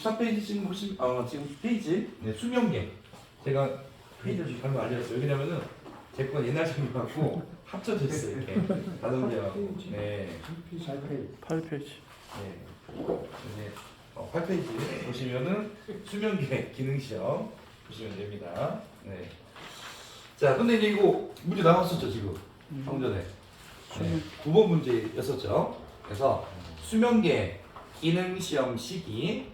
14페이지 지금 보시면 지금 페이지 네, 수명계 제가 페이지를 좀 잘못 알려줬어요. 왜냐면은 제 건 옛날 책인 것 같고 합쳐져 있어요. 이렇게 다른데요. 네. 8페이지. 네. 이제 8페이지 보시면은 수명계 기능시험 보시면 됩니다. 네. 자, 근데 이제 이거 문제 나왔었죠 지금 방금 전에. 네. 9번 문제였었죠. 그래서 수명계 기능시험 시기에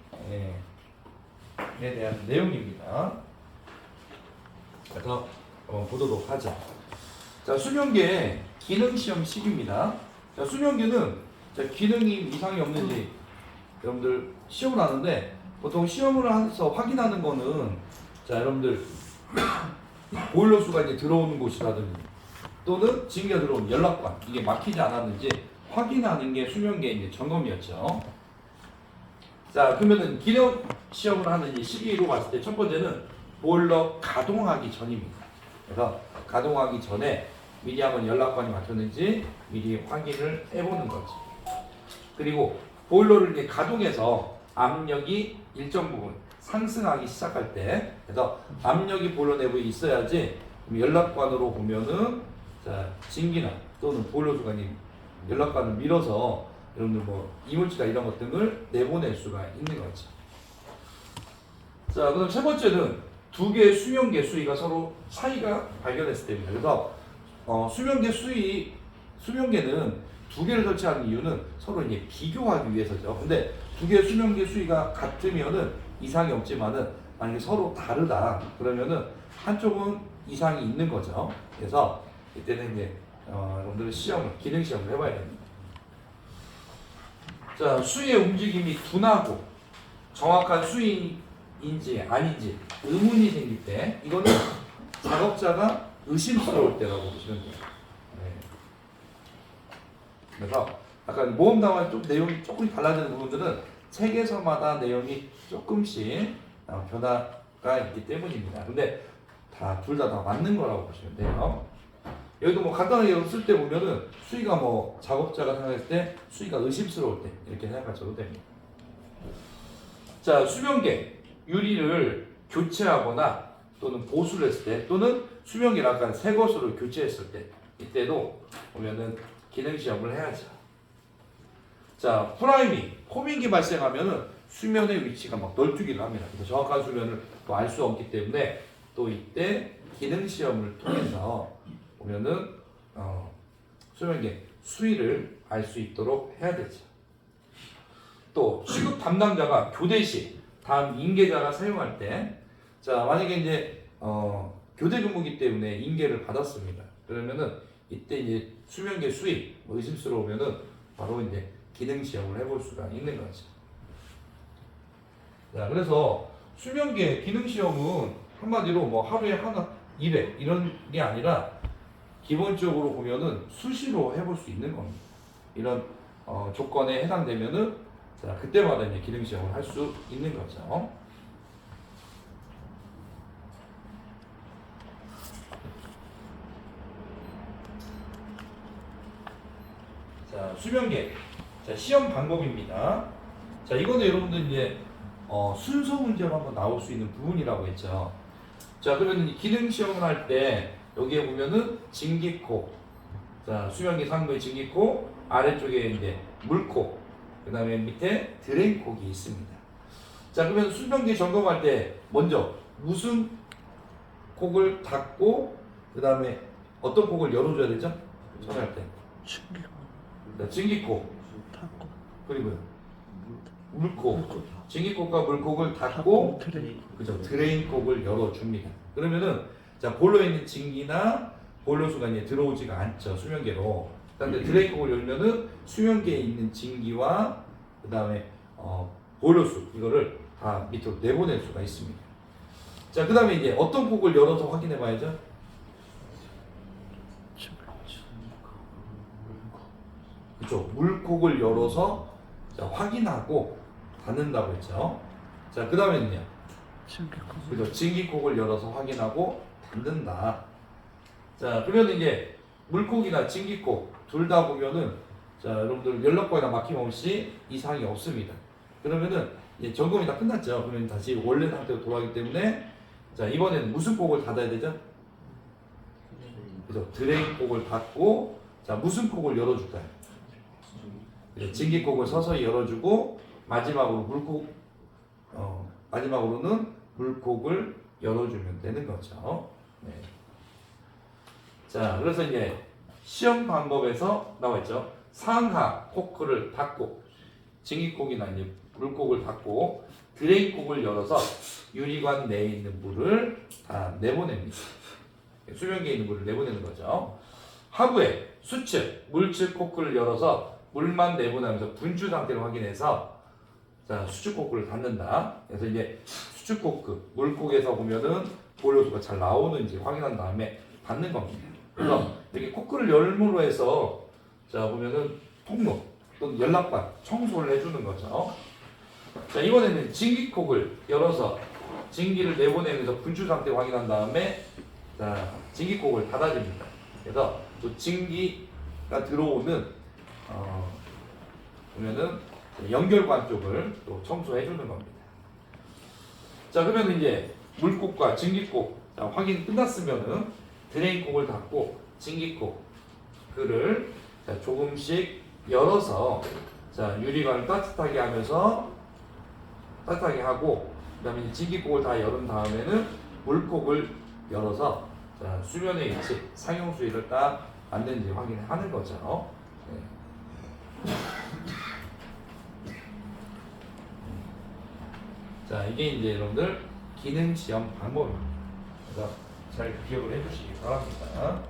대한 내용입니다. 그래서 보도록 하죠. 자, 수명계 기능시험 시기입니다. 자, 수명계는 기능이 이상이 없는지 여러분들 시험을 하는데 보통 시험을 해서 확인하는 거는 자, 여러분들 보일러 수가 이제 들어오는 곳이라든지 또는 징계가 들어오는 연락관 이게 막히지 않았는지 확인하는 게 수명계 이제 점검이었죠. 자, 그러면은 기능 시험을 하는 이 시기로 봤을 때 첫 번째는 보일러 가동하기 전입니다. 그래서 가동하기 전에 미리 한번 연락관이 막혔는지 미리 확인을 해보는 거지. 그리고 보일러를 이제 가동해서 압력이 일정 부분 상승하기 시작할 때, 그래서 압력이 보일러 내부에 있어야지 연락관으로 보면은 자, 징기나 또는 보일러 수가 연락관을 밀어서 여러분들 뭐 이물질이나 이런 것 등을 내보낼 수가 있는 거죠. 자, 그럼 세 번째는 두 개의 수명계 수위가 서로 차이가 발견했을 때입니다. 그래서 수명계는 두 개를 설치하는 이유는 서로 이제 비교하기 위해서죠. 근데 두 개의 수명계 수위가 같으면은 이상이 없지만은 만약에 서로 다르다 그러면은 한쪽은 이상이 있는 거죠. 그래서 이때는 이제 여러분들 기능 시험을 해봐야 됩니다. 자, 수위의 움직임이 둔하고 정확한 수위인지 아닌지 의문이 생길 때 이거는 작업자가 의심스러울 때라고 보시면 돼요. 네. 그래서 아까 모험당할 좀 내용이 조금 달라지는 부분들은 책에서마다 내용이 조금씩 변화가 있기 때문입니다. 근데 둘 다 맞는 거라고 보시면 돼요. 여기도 뭐 간단하게 쓸 때 보면은 수위가 뭐 작업자가 생각했을 때 수위가 의심스러울 때 이렇게 생각하셔도 됩니다. 자, 수명계 유리를 교체하거나 또는 보수를 했을 때 또는 수명계를 아까 새 것으로 교체했을 때 이때도 보면은 기능 시험을 해야죠. 자, 포밍이 발생하면은 수면의 위치가 막 널뛰기를 합니다. 그래서 정확한 수면을 또 알 수 없기 때문에 또 이때 기능 시험을 통해서 보면은 수명계 수위를 알 수 있도록 해야 되죠. 또 취급 담당자가 교대 시 다음 인계자가 사용할 때, 자, 만약에 이제 교대 근무기 때문에 인계를 받았습니다. 그러면은 이때 이제 수명계 수위 의심스러우면은 바로 이제 기능 시험을 해볼 수가 있는 거죠. 자, 그래서 수명계 기능 시험은 한마디로 뭐 하루에 하나 2회 이런 게 아니라 기본적으로 보면은 수시로 해볼 수 있는 겁니다. 이런 조건에 해당되면은 자, 그때마다 이제 기능 시험을 할 수 있는 거죠. 자, 수명계. 자, 시험 방법입니다. 자, 이거는 여러분들 이제 순서 문제로 한번 나올 수 있는 부분이라고 했죠. 자, 그러면 기능 시험을 할 때 여기에 보면은 진기코, 자, 수명계 상부에 진기코, 아래쪽에 이제 물코, 그 다음에 밑에 드레인콕이 있습니다. 자, 그러면 수명계 점검할 때 먼저 무슨 콕을 닫고 그 다음에 어떤 콕을 열어줘야 되죠? 전할 때. 진기콕. 닫고. 그리고요. 물콕. 진기콕과 물콕을 닫고 그죠? 드레인콕을 열어줍니다. 그러면은 자, 보일러에 있는 진기나 보일러수가 이제 들어오지가 않죠. 수명계로. 그런데 드레인콕을 열면은 수명계에 있는 진기와 그 다음에 보일러수 이거를 다 밑으로 내보낼 수가 있습니다. 자, 그 다음에 이제 어떤 콕을 열어서 확인해 봐야죠? 그렇죠. 물콕을 열어서 자, 확인하고 닫는다고 했죠. 자, 그 다음에는요. 그죠. 진기콕을 열어서 확인하고 닫는다. 자, 그러면 이제 물콕이나 진기콕 둘 다 보면은 자, 여러분들 연락관이나 막힘 없이 이상이 없습니다. 그러면은 이제 점검이 다 끝났죠. 그러면 다시 원래 상태로 돌아가기 때문에 자 이번에는 무슨 kok을 닫아야 되죠? 그래서 드레인 kok을 닫고 자 무슨 kok을 열어줄까요? 증기kok을 서서히 열어주고 마지막으로 마지막으로는 물콕을 열어주면 되는 거죠. 네. 자 그래서 이제 시험 방법에서 나와있죠. 상하 코크를 닫고 증기콕이나 이제 물콕을 닫고 드레인콕을 열어서 유리관 내에 있는 물을 다 내보냅니다. 수변기에 있는 물을 내보내는 거죠. 하부에 수측, 물측 코크를 열어서 물만 내보내면서 분출 상태를 확인해서 자 수축 코크를 닫는다. 그래서 이제 수축 코크, 물콕에서 보면은 보일러수가 잘 나오는지 확인한 다음에 닫는 겁니다. 그래서 이렇게 코크를 열므로 해서 자 보면은 통로 또는 연락관 청소를 해주는 거죠. 자 이번에는 증기콕을 열어서 증기를 내보내면서 분출 상태 확인한 다음에 자 증기콕을 닫아줍니다. 그래서 또 증기가 들어오는 보면은 연결관 쪽을 또 청소해 주는 겁니다. 자 그러면 이제 물콕과 증기콕 자, 확인 끝났으면은 드레인콕을 닫고 증기콕 그를 자, 조금씩 열어서 자 유리관을 따뜻하게 하면서 따뜻하게 하고 그다음에 증기콕을 다 열은 다음에는 물콕을 열어서 자, 수면의 위치 상용 수위를 딱 맞는지 확인하는 거죠. 네. 자 이게 이제 여러분들 기능 시험 방법입니다. 그래서 잘 기억을 해주시기 바랍니다.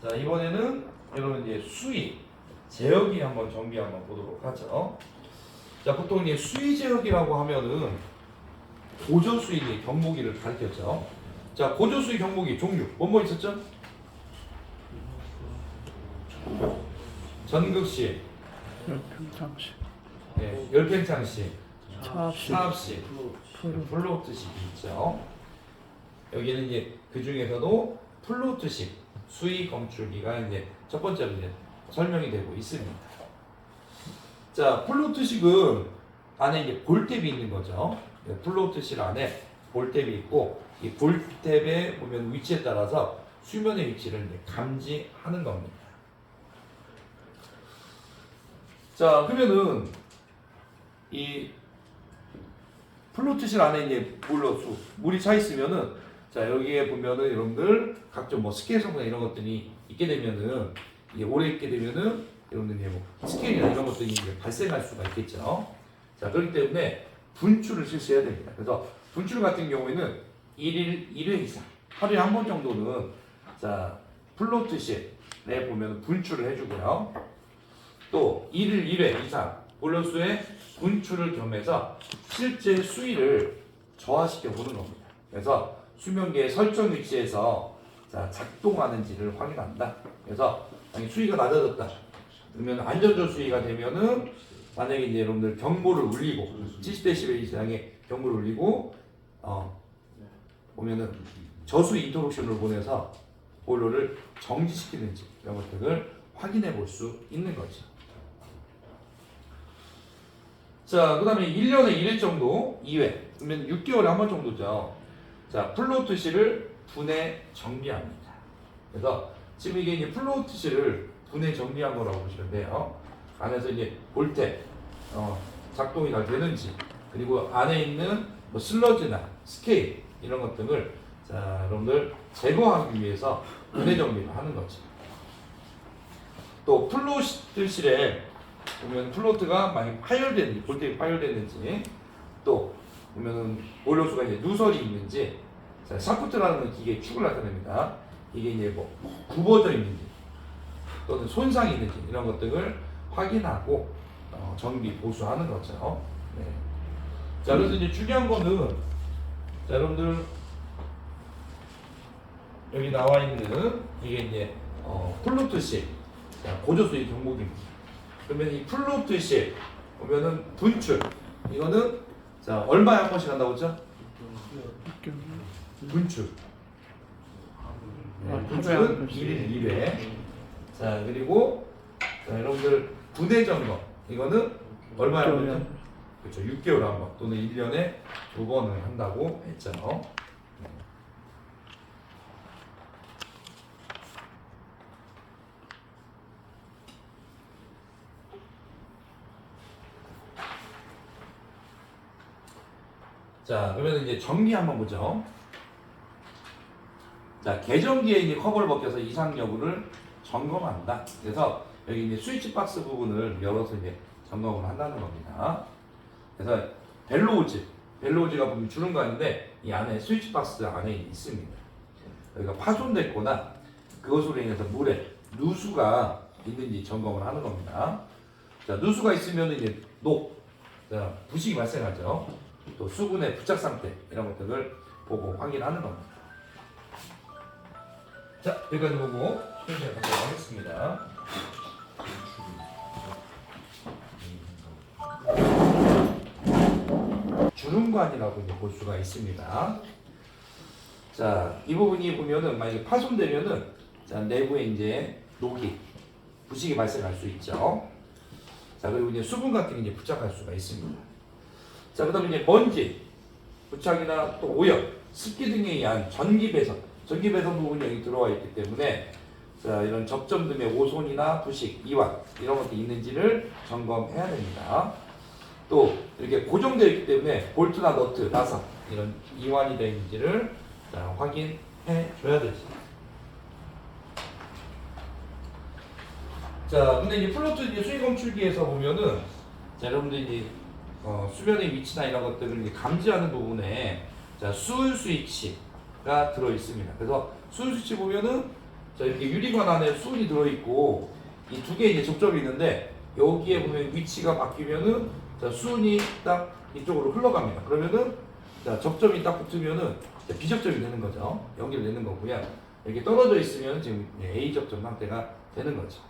자 이번에는 여러분 이제 수위 제어기 한번 정비 한번 보도록 하죠. 자 보통 이제 수위 제어기라고 하면은 고조 수위 경보기를 가르쳤죠. 자 고조 수위 경보기 종류 뭐 있었죠? 전극식, 열평창식, 네, 열팽창식, 차압식, 차압식, 플로트식이 있죠. 여기는 이제 그 중에서도 플로트식 수위 검출기가 이제 첫 번째로 이제 설명이 되고 있습니다. 자, 플로트식은 안에 이제 볼탭이 있는 거죠. 플로트식 안에 볼탭이 있고 이 볼탭에 보면 위치에 따라서 수면의 위치를 이제 감지하는 겁니다. 자, 그러면은 이 플로트실 안에 이제 물이 차 있으면은 자 여기에 보면은 여러분들 각종 뭐 스케일 성분 이런 것들이 있게 되면은 이게 오래 있게 되면은 여러분들 이제 뭐 스케일이나 이런 것들이 이제 발생할 수가 있겠죠. 자 그렇기 때문에 분출을 실시해야 됩니다. 그래서 분출 같은 경우에는 1회 이상 하루에 한 번 정도는 자 플로트실에 보면 분출을 해주고요. 또 1회 이상 보일러수의 분출을 겸해서 실제 수위를 저하시켜 보는 겁니다. 그래서 수면계의 설정 위치에서 자, 작동하는지를 확인한다. 그래서 만약에 수위가 낮아졌다. 그러면 안전조 수위가 되면은 만약에 이제 여러분들 경보를 울리고 70dB 이상의 경보를 울리고 보면은 저수 인터럭션을 보내서 보일러를 정지시키는지 이런 것들을 확인해 볼 수 있는 거죠. 자, 그 다음에 1년에 1회 정도 2회, 그러면 6개월에 한 번 정도죠. 자, 플로트실을 분해 정비합니다. 그래서 지금 이게 이제 플로트실을 분해 정비한 거라고 보시면 돼요. 안에서 이제 볼탭, 작동이 잘 되는지, 그리고 안에 있는 뭐 슬러지나 스케일, 이런 것들을 자, 여러분들 제거하기 위해서 분해 정비를 하는 거죠. 또 플로트실에 보면 플로트가 많이 파열되는지, 볼트가 파열되는지, 또 보면은 보일러수가 이제 누설이 있는지, 자, 샤프트라는 기계의 축을 나타냅니다. 이게 이제 뭐 굽어져 있는지, 또는 손상이 있는지 이런 것들을 확인하고 정비 보수하는 거죠. 네. 자, 그래서 이제 중요한 거는 자, 여러분들 여기 나와 있는 이게 이제 플로트식 고조수위 경보기입니다. 그러면 이 플로트식 보면은 분출 이거는 자 얼마에 한 번씩 한다고 했죠? 분출 네, 분출은 1일 1회. 자, 그리고 자, 여러분들 분해 점검 이거는 얼마나 하죠? 그렇죠. 6개월에 한 번 또는 1년에 2번을 한다고 했죠. 자, 그러면 이제 전기 한번 보죠. 자, 계전기에 이제 커버를 벗겨서 이상 여부를 점검한다. 그래서 여기 이제 스위치 박스 부분을 열어서 이제 점검을 한다는 겁니다. 그래서 벨로우즈가 보면 주름관인데 이 안에 스위치 박스 안에 있습니다. 여기가 파손됐거나 그것으로 인해서 물에 누수가 있는지 점검을 하는 겁니다. 자, 누수가 있으면 이제 자, 부식이 발생하죠. 또 수분의 부착 상태 이런 것들을 보고 확인하는 겁니다. 자, 여기까지 보고 시험시간 갖도록 하겠습니다. 주름관이라고 이제 볼 수가 있습니다. 자, 이 부분이 보면은 만약에 파손되면은 자, 내부에 이제 부식이 발생할 수 있죠. 자, 그리고 이제 수분 같은 게 이제 부착할 수가 있습니다. 자, 그다음에 이제 먼지 부착이나 또 오염, 습기 등에 의한 전기 배선 부분이 여기 들어와 있기 때문에 자, 이런 접점 등의 오손이나 부식, 이완 이런 것들이 있는지를 점검해야 됩니다. 또 이렇게 고정되어 있기 때문에 볼트나 너트, 나사 이런 이완이 되어 있는지를 자, 확인해 줘야 되죠. 자, 근데 이제 플로트 이제 수위 검출기에서 보면은 자, 여러분들 이제 수변의 위치나 이런 것들을 이제 감지하는 부분에 자, 수은 스위치가 들어 있습니다. 그래서 수은 스위치 보면은 자, 이렇게 유리관 안에 수은이 들어 있고 이 두 개 이제 접점이 있는데 여기에 보면 위치가 바뀌면은 자, 수은이 딱 이쪽으로 흘러갑니다. 그러면은 자, 접점이 딱 붙으면은 자, B접점이 되는 거죠. 연기를 내는 거고요. 이렇게 떨어져 있으면 지금 A 접점 상태가 되는 거죠.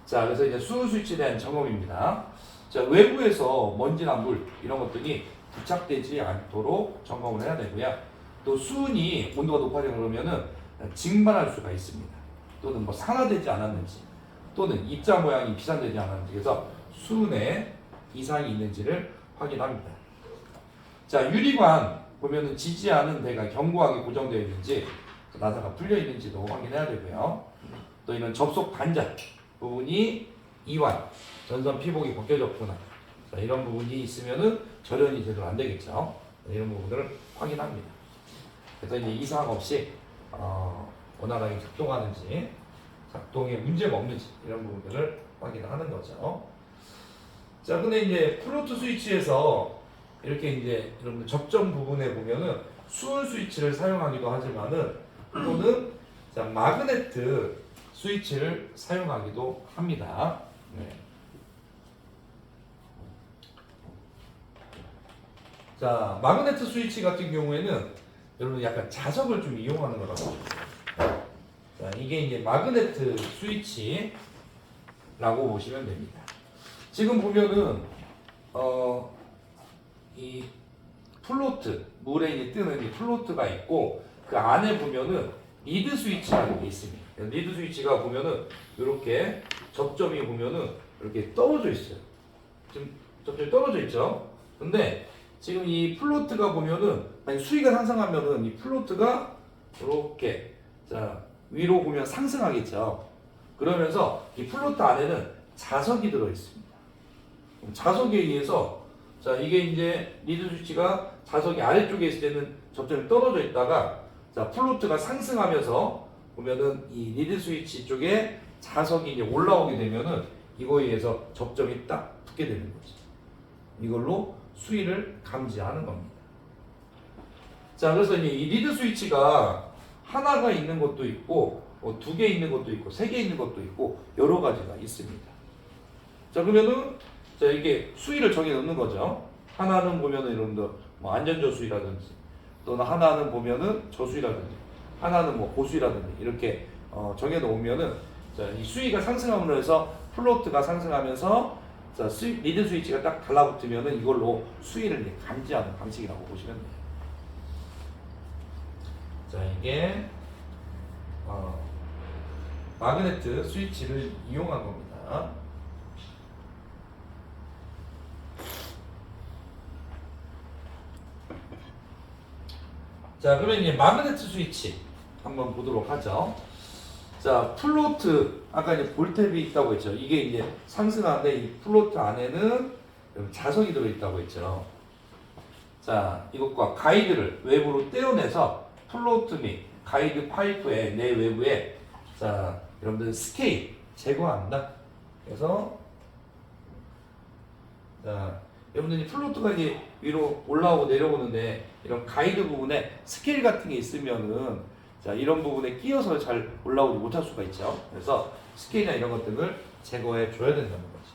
자, 그래서 이제 수은 스위치에 대한 점검입니다. 자, 외부에서 먼지나 물 이런 것들이 부착되지 않도록 점검을 해야 되고요. 또 수은이 온도가 높아지고 그러면은 증발할 수가 있습니다. 또는 뭐 산화되지 않았는지 또는 입자 모양이 비산되지 않았는지 그래서 수은에 이상이 있는지를 확인합니다. 자, 유리관 보면은 지지 않은 데가 견고하게 고정되어 있는지 나사가 풀려 있는지도 확인해야 되고요. 또 이런 접속 단자 부분이 이완, 전선 피복이 벗겨졌구나. 자, 이런 부분이 있으면은 절연이 제대로 안 되겠죠. 이런 부분들을 확인합니다. 그래서 이제 이상 없이 원활하게 작동하는지, 작동에 문제가 없는지 이런 부분들을 확인하는 거죠. 자, 근데 이제 플로트 스위치에서 이렇게 이제 여러분들 접점 부분에 보면은 수은 스위치를 사용하기도 하지만은 또는 자, 마그네트 스위치를 사용하기도 합니다. 네. 자, 마그네트 스위치 같은 경우에는 여러분 약간 자석을 좀 이용하는 거라고. 자, 이게 이제 마그네트 스위치라고 보시면 됩니다. 지금 보면은 이 플로트 물에 이제 뜨는 이 플로트가 있고 그 안에 보면은 리드 스위치라는 게 있습니다. 리드 스위치가 보면은 이렇게 접점이 보면은 이렇게 떨어져 있어요. 지금 접점이 떨어져 있죠. 근데 지금 이 플로트가 보면은 만약 수위가 상승하면은 이 플로트가 이렇게 자 위로 보면 상승하겠죠. 그러면서 이 플로트 안에는 자석이 들어 있습니다. 자석에 의해서 자 이게 이제 리드 스위치가 자석이 아래쪽에 있을 때는 접점이 떨어져 있다가 자 플로트가 상승하면서 보면은 이 리드 스위치 쪽에 자석이 이제 올라오게 되면은 이거에 의해서 접점이 딱 붙게 되는 거죠. 이걸로 수위를 감지하는 겁니다. 자, 그래서 이제 이 리드 스위치가 하나가 있는 것도 있고, 두 개 있는 것도 있고, 세 개 있는 것도 있고, 여러 가지가 있습니다. 자, 그러면은 자 이게 수위를 정해 놓는 거죠. 하나는 보면은 여러분들 뭐 안전저 수위라든지, 또는 하나는 보면은 저수위라든지, 하나는 뭐 고수위라든지 이렇게 정해 놓으면은 자, 이 수위가 상승함으로 해서 플로트가 상승하면서 자, 리드 스위치가 딱 달라붙으면은 이걸로 수위를 감지하는 방식이라고 보시면 돼요. 자, 이게 마그네트 스위치를 이용한 겁니다. 자, 그러면 이제 마그네트 스위치 한번 보도록 하죠. 자, 플로트 아까 이제 볼탭이 있다고 했죠. 이게 이제 상승하는데 이 플로트 안에는 자석이 들어 있다고 했죠. 자, 이것과 가이드를 외부로 떼어내서 플로트 및 가이드 파이프의 내외부에 자, 여러분들 스케일 제거합니다. 그래서 자, 여러분들이 플로트가 이제 위로 올라오고 내려오는데 이런 가이드 부분에 스케일 같은 게 있으면은 자, 이런 부분에 끼어서 잘 올라오지 못할 수가 있죠. 그래서 스케일이나 이런 것들을 제거해 줘야 된다는 거죠.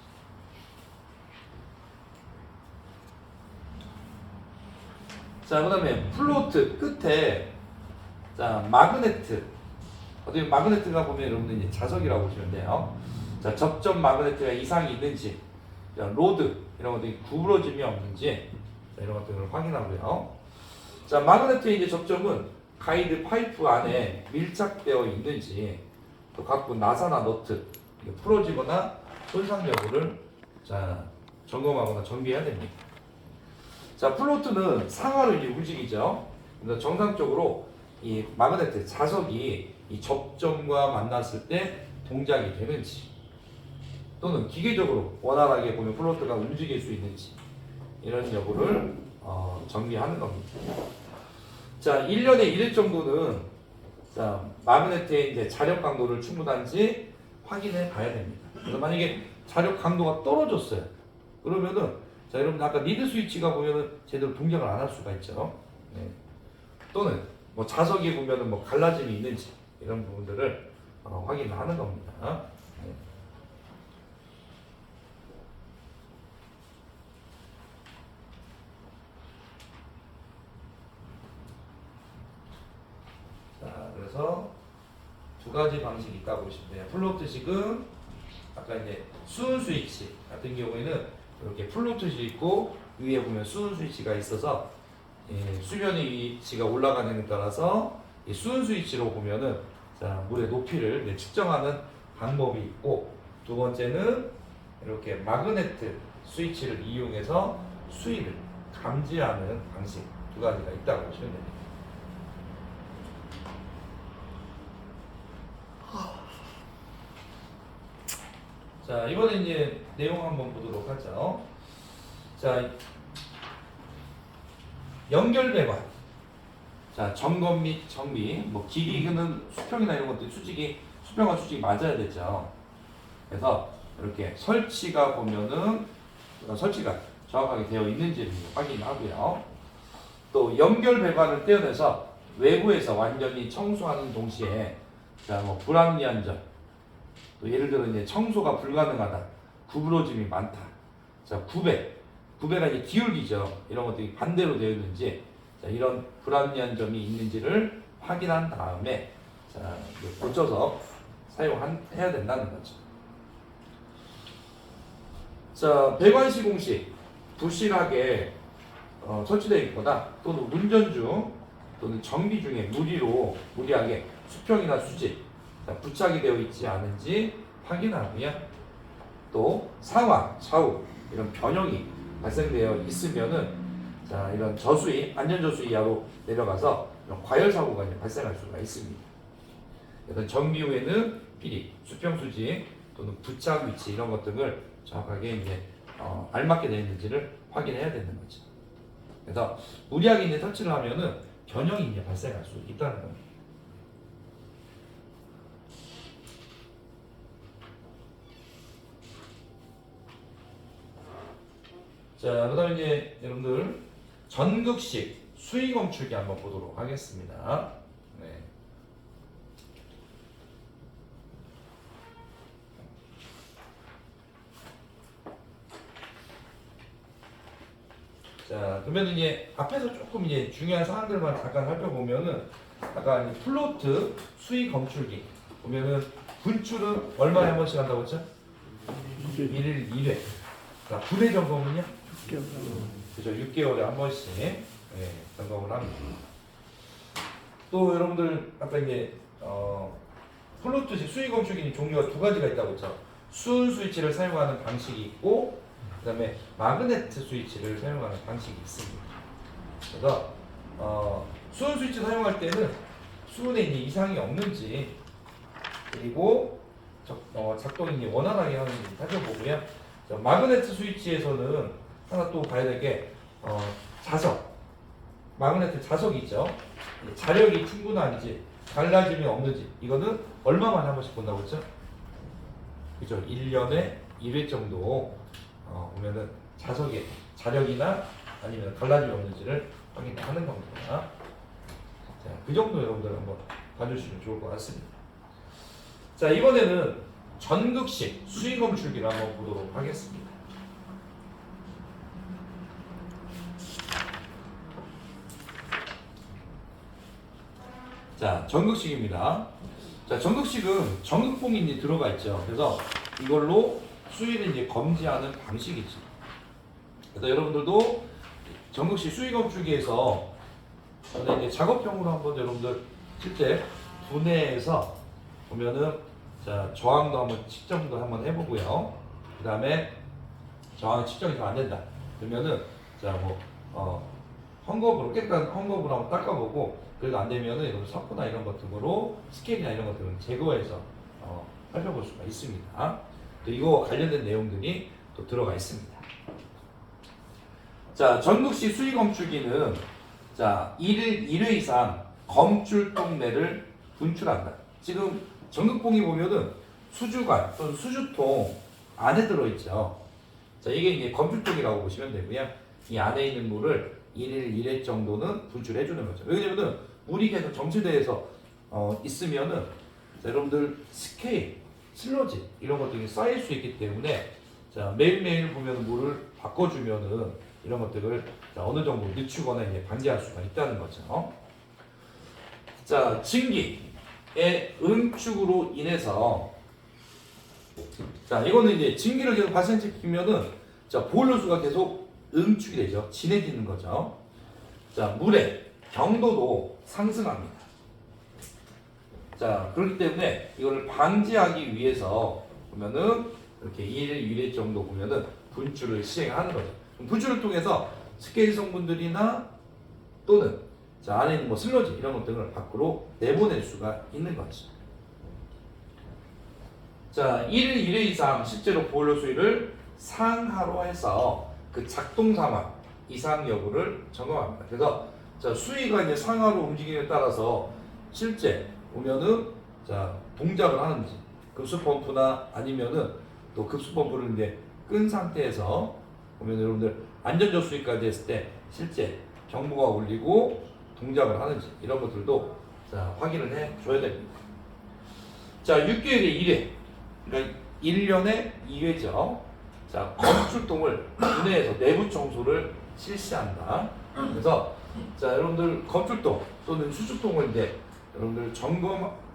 자, 그다음에 플로트 끝에 자, 마그네트. 어떻게 마그네트가 보면 여러분들 이제 자석이라고 보시면 돼요. 자, 접점 마그네트가 이상이 있는지, 자, 로드 이런 것들이 구부러짐이 없는지 자, 이런 것들을 확인하고요. 자, 마그네트의 이제 접점은 가이드 파이프 안에 밀착되어 있는지, 또 각부 나사나 너트 풀어지거나 손상 여부를 자, 점검하거나 정비해야 됩니다. 자, 플로트는 상하로 이제 움직이죠. 그래서 정상적으로 이 마그네트 자석이 이 접점과 만났을 때 동작이 되는지, 또는 기계적으로 원활하게 보면 플로트가 움직일 수 있는지 이런 여부를 정비하는 겁니다. 자, 1년에 1회 정도는 자, 마그네트의 이제 자력 강도를 충분한지 확인해 봐야 됩니다. 그래서 만약에 자력 강도가 떨어졌어요. 그러면은 자, 여러분 아까 리드 스위치가 보면은 제대로 동작을 안 할 수가 있죠. 네. 또는 뭐 자석이 보면은 뭐 갈라짐이 있는지 이런 부분들을 확인하는 겁니다. 네. 자, 그래서 두 가지 방식이 있다고 보시면 돼요. 플로트식은 아까 이제 수은 스위치 같은 경우에는 이렇게 플로트식이 있고 위에 보면 수은 스위치가 있어서 수면의 위치가 올라가는 데 따라서 이 수은 스위치로 보면은 자, 물의 높이를 측정하는 방법이 있고, 두 번째는 이렇게 마그네트 스위치를 이용해서 수위를 감지하는 방식 두 가지가 있다고 보시면 됩니다. 자, 이번에 이제 내용 한번 보도록 하죠. 자, 연결 배관. 자, 점검 및 정비. 뭐 기기는 수평이나 이런 것들이 수평과 수직이 맞아야 되죠. 그래서 이렇게 설치가 보면은 설치가 정확하게 되어 있는지를 확인하고요. 또 연결 배관을 떼어내서 외부에서 완전히 청소하는 동시에 자, 뭐 불합리한 점, 또 예를 들어 이제 청소가 불가능하다, 구부러짐이 많다, 자, 구배가 이제 기울기죠. 이런 것들이 반대로 되어 있는지, 자, 이런 불합리한 점이 있는지를 확인한 다음에 자, 고쳐서 사용해야 된다는 거죠. 자, 배관 시공 시 부실하게 설치되어 있거나 또는 운전 중 또는 정비 중에 무리하게 수평이나 수직 자, 부착이 되어 있지 않은지 확인하고요. 또 상하, 좌우 이런 변형이 발생되어 있으면은 자, 이런 저수위, 안전 저수위 이하로 내려가서 이런 과열 사고가 이제 발생할 수가 있습니다. 그래서 정비 후에는 필히 수평 수직 또는 부착 위치 이런 것들을 정확하게 이제 알맞게 되어 있는지를 확인해야 되는 거죠. 그래서 무리하게 이제 터치를 하면은 변형이 이제 발생할 수 있다는 겁니다. 자, 그다음에 이제 여러분들 전극식 수위 검출기 한번 보도록 하겠습니다. 네. 자, 그러면 이제 앞에서 조금 이제 중요한 사항들만 잠깐 살펴보면은 아까 이제 플로트 수위 검출기 보면은 분출은 얼마에 한 번씩 한다고 했죠? 1일 1회. 자, 부대 점검은요? 6개월. 그죠, 6개월에 한 번씩 점검을 합니다. 또 여러분들 아까 이제 플루트식 수위 검출기는 종류가 두 가지가 있다고 했죠. 수은 스위치를 사용하는 방식이 있고, 그다음에 마그네트 스위치를 사용하는 방식이 있습니다. 그래서 수은 스위치 사용할 때는 수은에 이제 이상이 없는지, 그리고 작동이 원활하게 하는지 살펴보고요. 마그네트 스위치에서는 하나 또 봐야 될 게 자석, 마그네트 자석이 있죠. 자력이 충분한지, 갈라짐이 없는지, 이거는 얼마만에 한 번씩 본다고 했죠? 그죠? 1년에 1회 정도 보면은 자석의 자력이나 아니면 갈라짐이 없는지를 확인하는 겁니다. 자, 그 정도 여러분들 한번 봐주시면 좋을 것 같습니다. 자, 이번에는 전극식 수위 검출기를 한번 보도록 하겠습니다. 자, 전극식입니다. 자, 전극식은 전극봉이 이제 들어가 있죠. 그래서 이걸로 수위를 이제 검지하는 방식이지. 그래서 여러분들도 전극식 수위 검출기에서 이제 작업형으로 한번 여러분들 실제 분해해서 보면은 자, 저항도 한번 측정도 한번 해보고요. 그 다음에 저항 측정이 잘 안 된다. 그러면은 자, 헝겊으로 깨끗한 헝겊으로 한번 닦아보고, 그래도 안 되면은 이런 사포나 이런 것 등으로 스케일이나 이런 것들을 제거해서 살펴볼 수가 있습니다. 또 이거 관련된 내용들이 또 들어가 있습니다. 자, 전극식 수위 검출기는 자, 1회 이상 검출동 내를 분출한다. 지금 전극봉이 보면은 수주관 또는 수주통 안에 들어있죠. 자, 이게 이제 검출통이라고 보시면 되고요. 이 안에 있는 물을 1회 정도는 분출해 주는 거죠. 왜냐면은 물이 계속 정체돼서 있으면은 자, 여러분들 스케일, 슬러지 이런 것들이 쌓일 수 있기 때문에 자, 매일매일 보면 물을 바꿔주면은 이런 것들을 자, 어느 정도 늦추거나 이제 방지할 수가 있다는 거죠. 자, 증기의 응축으로 인해서 자, 이거는 이제 증기를 계속 발생시키면은 자, 보일러수가 계속 응축이 되죠. 진해지는 거죠. 자, 물의 경도도 상승합니다. 자, 그렇기 때문에 이거를 방지하기 위해서 보면은 이렇게 1회 정도 보면은 분출을 시행하는 거죠. 분출을 통해서 스케일 성분들이나 또는 자, 안에 있는 슬러지 이런 것들을 밖으로 내보낼 수가 있는 거죠. 자, 1회 이상 실제로 보일러 수위를 상하로 해서 그 작동 상황 이상 여부를 점검합니다. 그래서 자, 수위가 이제 상하로 움직임에 따라서 실제 보면은 자, 동작을 하는지 급수 펌프나 아니면은 또 급수 펌프를 이제 끈 상태에서 보면 여러분들 안전적 수위까지 했을 때 실제 경보가 울리고 동작을 하는지 이런 것들도 자, 확인을 해 줘야 됩니다. 자, 6개월에 1회, 그러니까 1년에 2회죠. 자, 검출동을 분해해서 내부 청소를 실시한다. 그래서 자, 여러분들 검출동 또는 수축동을 이제 여러분들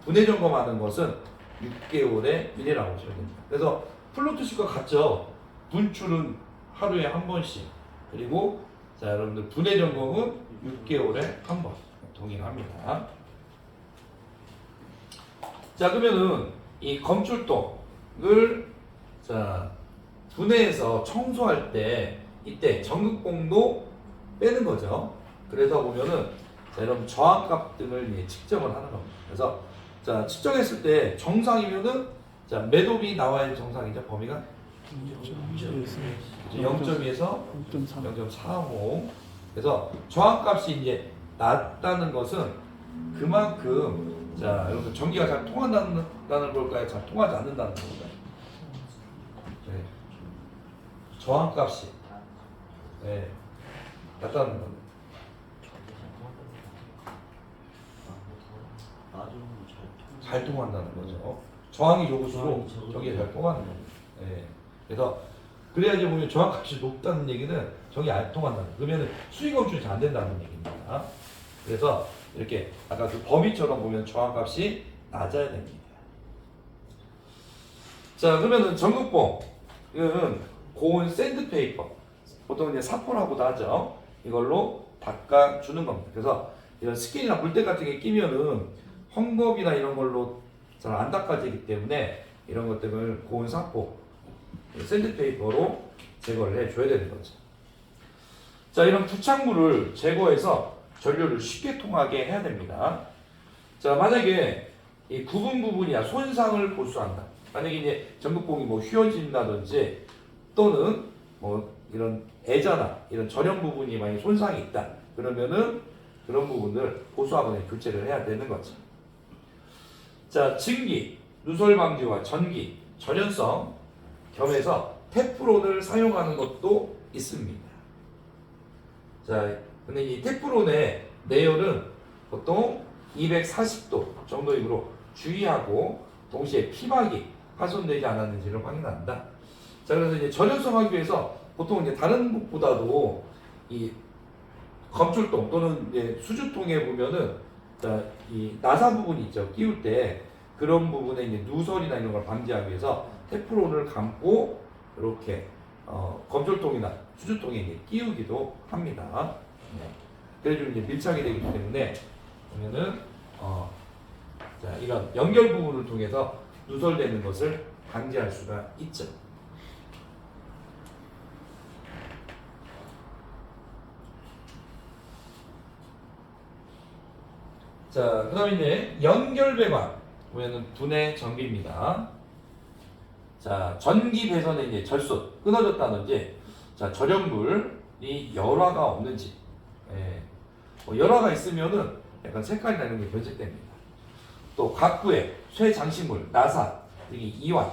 분해 점검하는 것은 6개월에 1회라고 보시면 됩니다. 그래서 플루트식과 같죠. 분출은 하루에 한 번씩, 그리고 자, 여러분들 분해 점검은 6개월에 한 번 동일합니다. 자, 그러면은 이 검출동을 자, 분해해서 청소할 때 이때 전극봉도 빼는 거죠. 그래서 보면은 자, 여러분 저항값 등을 측정을 하는 겁니다. 그래서 자, 측정했을 때 정상이면은 자, 매도비 나와야 정상이죠. 범위가 0.2에서 0.45. 그래서 저항값이 이제 낮다는 것은 그만큼 자, 여러분 전기가 잘 통한다는 걸까요? 잘 통하지 않는다는 걸까요? 네. 저항값이 네, 낮다는 겁니다. 잘 통한다는 거죠. 저항이 적을수록 전기가 잘 통하는 겁니다. 네. 그래서 그래야지 보면 저항값이 높다는 얘기는 전기 안 통한다는, 그러면 수위 검출이 잘 안 된다는 얘기입니다. 그래서 이렇게 아까 그 범위처럼 보면 저항값이 낮아야 됩니다. 자, 그러면은 전극봉은 고온 샌드페이퍼, 보통 이제 사포라고도 하죠. 이걸로 닦아주는 겁니다. 그래서 이런 스킨이나 물때 같은 게 끼면은 헝겊이나 이런 걸로 잘 안 닦아지기 때문에 이런 것들을 고온 사포, 샌드페이퍼로 제거를 해줘야 되는 거죠. 자, 이런 부착물을 제거해서 전류를 쉽게 통하게 해야 됩니다. 자, 만약에 이 부분이야 손상을 보수한다. 만약에 이제 전극봉이 뭐 휘어진다든지 또는 뭐 이런 애자나 이런 전형 부분이 많이 손상이 있다. 그러면은 그런 부분을 보수하거나 교체를 해야 되는 거죠. 자, 증기, 누설 방지와 전기, 전연성 겸해서 테프론을 사용하는 것도 있습니다. 자, 근데 이 테프론의 내열은 보통 240도 정도이므로 주의하고 동시에 피막이 파손되지 않았는지를 확인한다. 자, 그래서 이제 전연성 하기 위해서 보통 이제 다른 곳보다도 이 검출통 또는 이제 수주통에 보면은 자, 이 나사 부분이 있죠. 끼울 때 그런 부분에 이제 누설이나 이런 걸 방지하기 위해서 테프론을 감고 이렇게 검출통이나 수주통에 이제 끼우기도 합니다. 네. 그래서 이제 밀착이 되기 때문에 보면은 자, 이런 연결 부분을 통해서 누설되는 것을 방지할 수가 있죠. 자, 그 다음에 이제 연결배관 보면은 분해 전기입니다. 자, 전기 배선의 이제 절수 끊어졌다든지, 자, 절연물이 열화가 없는지, 예, 뭐 열화가 있으면은 약간 색깔이 나는 게 변색됩니다. 또 각부에 쇠 장식물, 나사, 등이 이완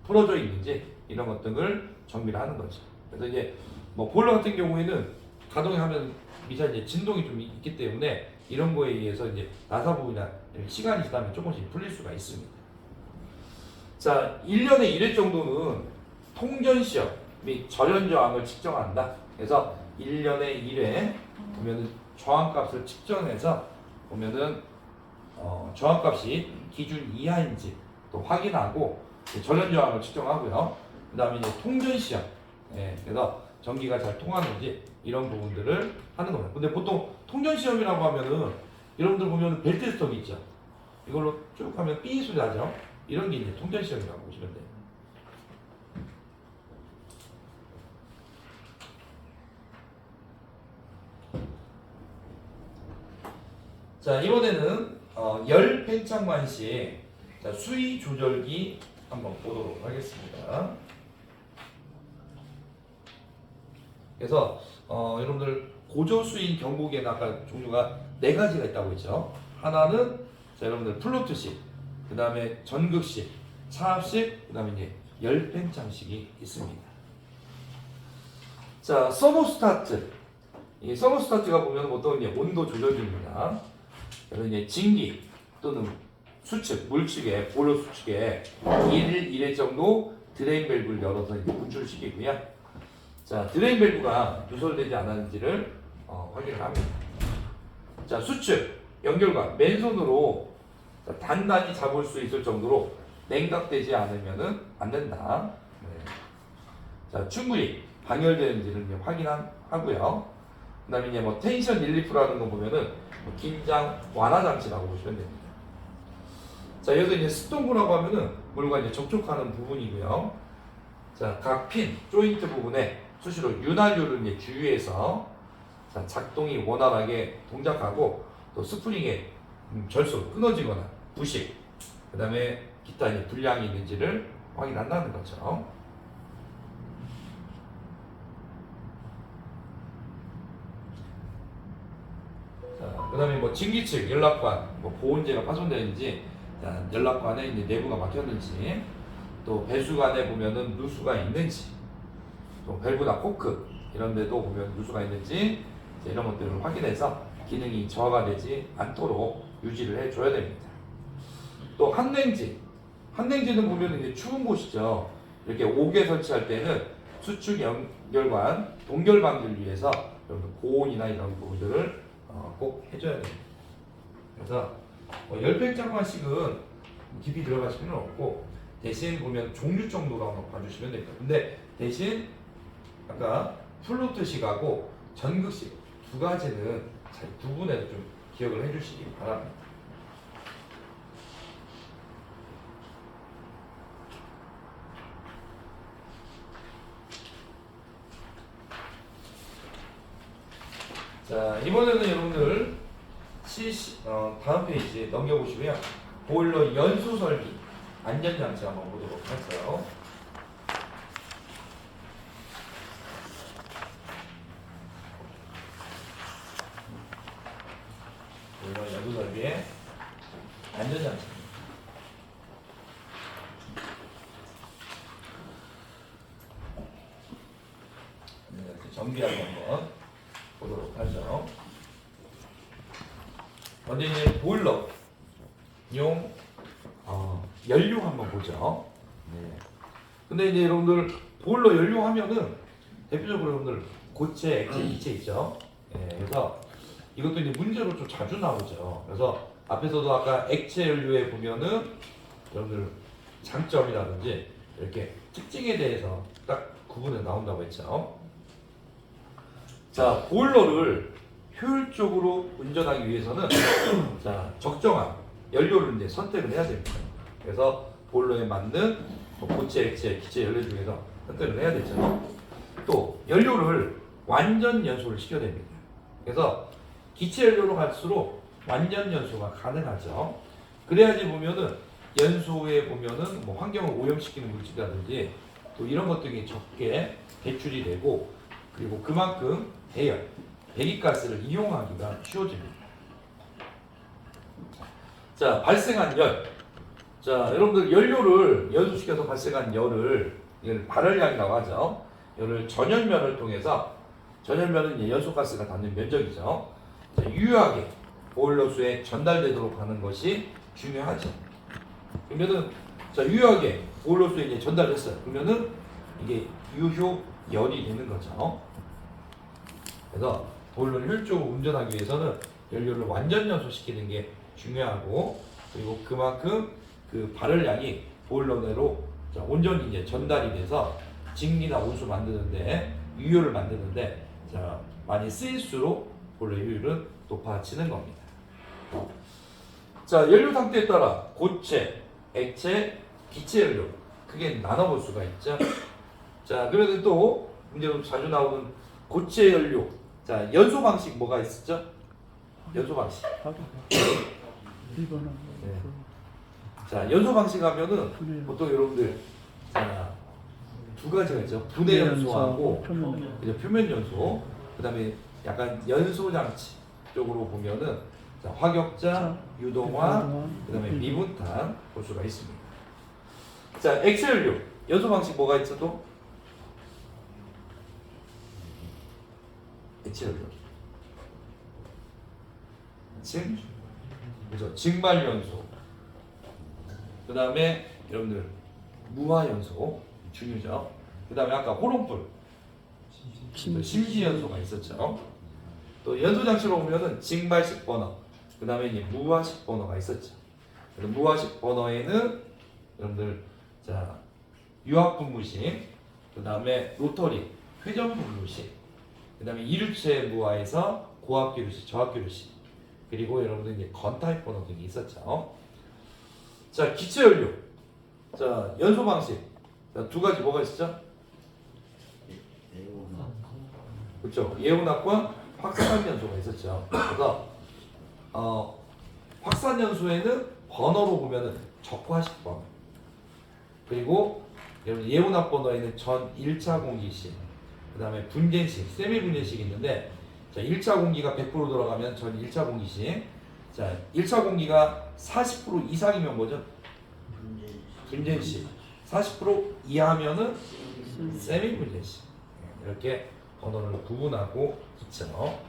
풀어져 있는지 이런 것들을 정비를 하는 거죠. 그래서 이제 뭐 보일러 같은 경우에는 가동하면 미세 이제 진동이 좀 있기 때문에 이런 거에 의해서 이제 나사 부분이나 시간이 지나면 조금씩 풀릴 수가 있습니다. 자, 1년에 1회 정도는 통전시험 및 절연 저항을 측정한다. 그래서 1년에 1회 보면은 저항값을 측정해서 보면은 저항값이 기준 이하인지 또 확인하고 절연 저항을 측정하고요. 그 다음에 이제 통전시험, 예, 그래서 전기가 잘 통하는지 이런 부분들을 하는 겁니다. 근데 보통 통전시험이라고 하면은 여러분들 보면 벨트 스톡 있죠. 이걸로 쭉 하면 삐 소리 나죠. 이런 게 이제 통전시험이라고 보시면 돼요. 자, 이번에는 열 팽창관 시 수위 조절기 한번 보도록 하겠습니다. 그래서 여러분들 고저수인 경보기에는 아까 종류가 4가지가 있다고 했죠. 하나는 자, 여러분들 플로트식, 그 다음에 전극식, 차압식, 그 다음에 이제 열팽창식이 있습니다. 자, 서모스타트. 이 서모스타트가 보면 보통 이제 온도 조절기입니다. 그래서 이제 진기 또는 수축, 물축에, 보일러 수축에 1회 정도 드레인 밸브를 열어서 이제 분출시키고요. 자, 드레인 밸브가 누설되지 않았는지를 확인을 합니다. 자, 수축, 연결관, 맨손으로 단단히 잡을 수 있을 정도로 냉각되지 않으면 안 된다. 네. 자, 충분히 방열되는지를 이제 확인하고요. 그 다음에 이제 뭐 텐션 릴리프라는 거 보면은 뭐 긴장 완화 장치라고 보시면 됩니다. 자, 여기서 이제 스톤구라고 하면은 물과 이제 접촉하는 부분이고요. 자, 각 핀, 조인트 부분에 수시로 윤활유를 이제 주유해서 자, 작동이 원활하게 동작하고 또 스프링의 절수, 끊어지거나 부식, 그 다음에 기타 이제 불량이 있는지를 확인한다는 거죠. 자, 그 다음에 뭐 진기측, 연락관, 뭐 보온재가 파손되는지, 자, 연락관에 이제 내부가 막혔는지, 또 배수관에 보면은 누수가 있는지, 또 밸브나 코크 이런 데도 보면 누수가 있는지 이런 것들을 확인해서 기능이 저하가 되지 않도록 유지를 해줘야 됩니다. 또 한냉지는 보면 이제 추운 곳이죠. 이렇게 옥에 설치할 때는 수축 연결관 동결 방지를 위해서 고온이나 이런 부분들을 꼭 해줘야 됩니다. 그래서 열팽창관식은 깊이 들어가실 필요는 없고 대신 보면 종류 정도로 한번 봐주시면 됩니다. 근데 대신 아까 플루트식하고 전극식 2가지는 잘 구분해서 좀 기억을 해주시기 바랍니다. 자, 이번에는 여러분들 다음 페이지 넘겨보시고요. 보일러 연소 설비 안전장치 한번 보도록 할까요? 보일러 연소 설비의 안전장치. 이렇게 정비하고 한번 보도록 하죠. 먼저 이제 보일러 용 연료 한번 보죠. 네. 근데 이제 여러분들 보일러 연료 하면은 대표적으로 여러분들 고체, 액체, 기체 있죠. 네, 그래서 이것도 이제 문제로 좀 자주 나오죠. 그래서 앞에서도 아까 액체 연료에 보면은 여러분들 장점이라든지 이렇게 특징에 대해서 딱 구분해 나온다고 했죠. 자, 보일러를 효율적으로 운전하기 위해서는 자, 적정한 연료를 이제 선택을 해야 됩니다. 그래서 보일러에 맞는 고체, 액체, 기체 연료 중에서 선택을 해야 되죠. 또 연료를 완전 연소를 시켜야 됩니다. 그래서 기체 연료로 갈수록 완전 연소가 가능하죠. 그래야지 보면은 연소에 보면은 뭐 환경을 오염시키는 물질이라든지 또 이런 것들이 적게 배출이 되고 그리고 그만큼 대열, 배기가스를 이용하기가 쉬워집니다. 자, 발생한 열. 자, 여러분들 연료를 연소시켜서 발생한 열을 이걸 발열량이라고 하죠. 열을 전열면을 통해서 전열면은 이제 연소가스가 닿는 면적이죠. 자, 유효하게 보일러수에 전달되도록 하는 것이 중요하죠. 그러면은 자, 유효하게 보일러수에 이제 전달됐어요. 그러면은 이게 유효열이 되는 거죠. 그래서 보일러를 효율적으로 운전하기 위해서는 연료를 완전 연소시키는 게 중요하고 그리고 그만큼 그 발열량이 보일러 내로 온전히 이제 전달이 돼서 증기나 온수 만드는데 유효를 만드는데 자, 많이 쓰일수록 보일러 효율은 높아지는 겁니다. 자, 연료 상태에 따라 고체, 액체, 기체 연료 크게 나눠볼 수가 있죠. 자, 그런데 또 문제로 자주 나오는 고체 연료. 자, 연소 방식 뭐가 있었죠? 연소 방식. 이거는 네. 자, 연소 방식 하면은 보통 여러분들 자, 두 가지가 있죠. 분해 연소하고 이제 표면 연소. 그다음에 약간 연소 장치 쪽으로 보면은 자, 화격자, 유동화, 그다음에 미분탄 볼 수가 있습니다. 자, 액체 연료 연소 방식 뭐가 있어도 액체 연료. 그죠? 증발 연소. 그 다음에 여러분들 무화 연소 중요죠. 그 다음에 아까 호롱불 심지 연소가 있었죠. 또 연소 장치로 보면은 증발식 버너, 그 다음에 이제 무화식 버너가 있었죠. 그래서 무화식 버너에는 여러분들 자 유압 분무식, 그 다음에 로터리 회전 분무식, 그 다음에 이류체 무화에서 고압 기류식, 저압 기류식, 그리고 여러분들 이제 건타입 버너 등이 있었죠. 자, 기체 연료. 자, 연소 방식. 자, 두 가지 뭐가 있었죠? 그렇죠. 예온압과 확산 연소가 있었죠. 그래서 확산 연소에는 번호로 보면은 적화식 번호. 그리고 여러분 예온압 번호에는 전 1차 공기식, 그다음에 분전식, 세미 분전식이 있는데 자, 1차 공기가 100% 들어가면 전 1차 공기식. 자, 1차 공기가 40% 이상이면 뭐죠? 분전식. 40% 이하면은 세미 분전식. 이렇게 번호를 구분하고 있죠.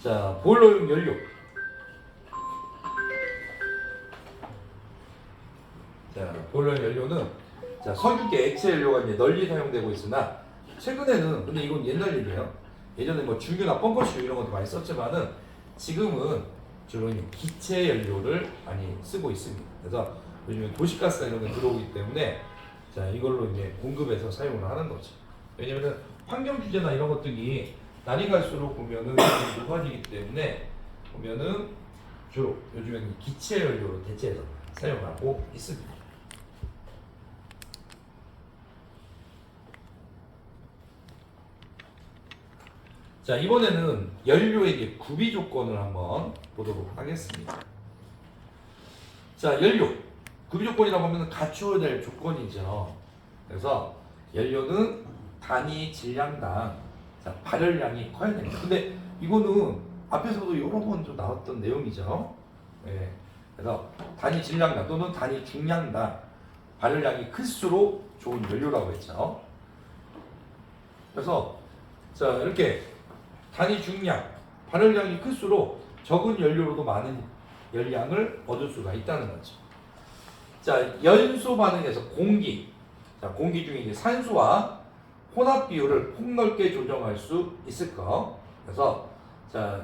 자, 보일러용 연료. 자, 보일러용 연료는 자, 석유계 액체 연료가 이제 널리 사용되고 있으나 최근에는 근데 이건 옛날 얘기예요. 예전에 뭐 중유나 벙커슈 이런 것도 많이 썼지만은 지금은 주로 기체 연료를 많이 쓰고 있습니다. 그래서 요즘에 도시가스나 이런 게 들어오기 때문에 자, 이걸로 이제 공급해서 사용을 하는 거죠. 왜냐면은 환경 규제나 이런 것들이 날이 갈수록 보면은 높아지기 때문에 보면은 주로 요즘에는 기체 연료로 대체해서 사용하고 있습니다. 자, 이번에는 연료의 이제 구비 조건을 한번 보도록 하겠습니다. 자, 연료. 구비 조건이라고 하면 갖추어야 될 조건이죠. 그래서 연료는 단위 질량당 자, 발열량이 커야 됩니다. 근데 이거는 앞에서도 여러 번 좀 나왔던 내용이죠. 예. 그래서 단위 질량당 또는 단위 중량당 발열량이 클수록 좋은 연료라고 했죠. 그래서 자, 이렇게 단위 중량, 발열량이 클수록 적은 연료로도 많은 열량을 얻을 수가 있다는 거죠. 자, 연소 반응에서 공기, 자, 공기 중에 이제 산소와 혼합 비율을 폭넓게 조정할 수 있을 거. 그래서 자,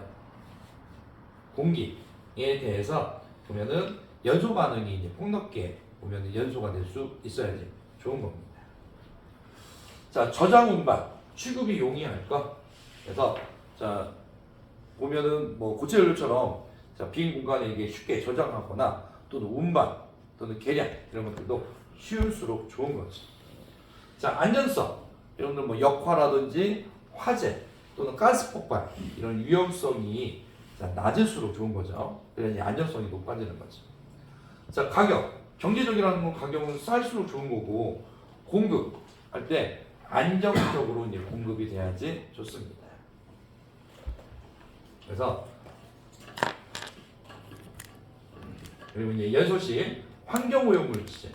공기에 대해서 보면은 연소 반응이 이제 폭넓게 보면은 연소가 될 수 있어야지 좋은 겁니다. 자, 저장 운반, 취급이 용이할 거. 그래서 자, 보면은 뭐 고체 연료처럼 자, 빈 공간에 이게 쉽게 저장하거나 또는 운반 또는 계량 이런 것들도 쉬울수록 좋은 거죠. 자, 안전성, 여러분들 뭐 역화라든지 화재 또는 가스 폭발 이런 위험성이 자, 낮을수록 좋은 거죠. 그래야 안전성이 높아지는 거죠. 자, 가격, 경제적이라는 건 가격은 쌀수록 좋은 거고 공급할 때 안정적으로 이제 공급이 돼야지 좋습니다. 그래서 그리고 이제 연소 시 환경오염물질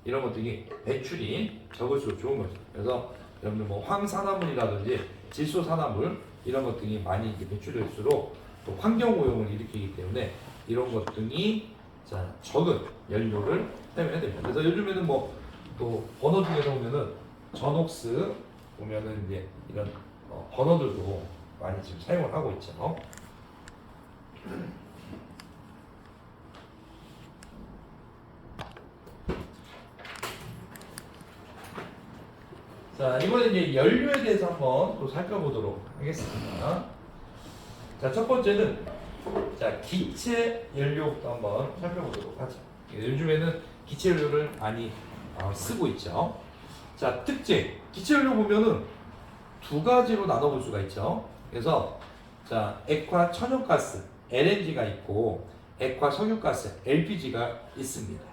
이런 것들이 배출이 적을수록 좋은 거죠. 그래서 여러분들 뭐 황산화물이라든지 질소산화물 이런 것들이 많이 이제 배출될수록 또 환경오염을 일으키기 때문에 이런 것 등이 자, 적은 연료를 사용해야 됩니다. 그래서 요즘에는 뭐 또 버너 중에서 보면은 전옥스 보면은 이제 이런 버너들도 많이 지금 사용을 하고 있죠. 자, 이번에 이제 연료에 대해서 한번 또 살펴보도록 하겠습니다. 자, 첫 번째는 자, 기체 연료부터 한번 살펴보도록 하죠. 요즘에는 기체 연료를 많이 쓰고 있죠. 자, 특징. 기체 연료 보면은 두 가지로 나눠볼 수가 있죠. 그래서 자, 액화 천연가스 LNG가 있고 액화 석유가스 LPG가 있습니다.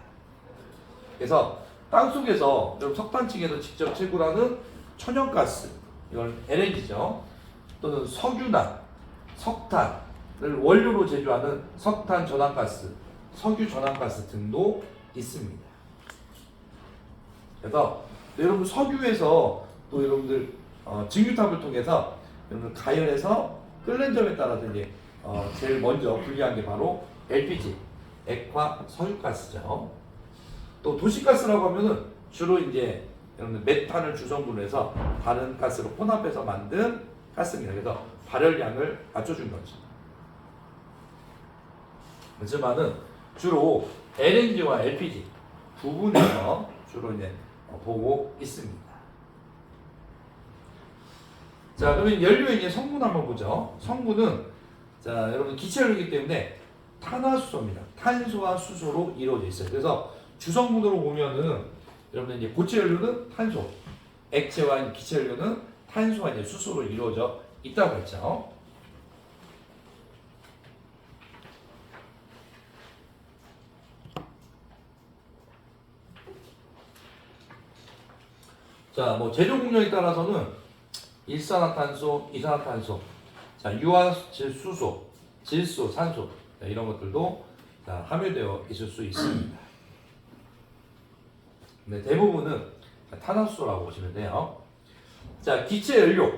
그래서 땅속에서 석탄층에서 직접 채굴하는 천연가스 이건 LNG죠. 또는 석유나 석탄을 원료로 제조하는 석탄 전환가스, 석유 전환가스 등도 있습니다. 그래서 여러분 석유에서 또 여러분들 증유탑을 통해서 여러분 가열해서 끓는 점에 따라서 이제 제일 먼저 분리한 게 바로 LPG, 액화 석유가스죠. 또 도시가스라고 하면은 주로 이제 여러분 메탄을 주성분으로 해서 다른 가스로 혼합해서 만든 가스입니다. 그래서 발열량을 낮춰준 거죠. 하지만은 주로 LNG와 LPG 부분에서 주로 이제 보고 있습니다. 자, 그러면 연료의 이제 성분 한번 보죠. 성분은 자, 여러분 기체 연료이기 때문에 탄화수소입니다. 탄소와 수소로 이루어져 있어요. 그래서 주성분으로 보면은 여러분 이제 고체 연료는 탄소, 액체와 기체 연료는 탄소와 이제 수소로 이루어져 있다고 했죠. 자, 뭐 제조 공정에 따라서는 일산화탄소, 이산화탄소, 자, 유화질수소, 질소, 산소 자, 이런 것들도 자, 함유되어 있을 수 있습니다. 근데 대부분은 탄화수소라고 보시면 돼요. 자, 기체 연료,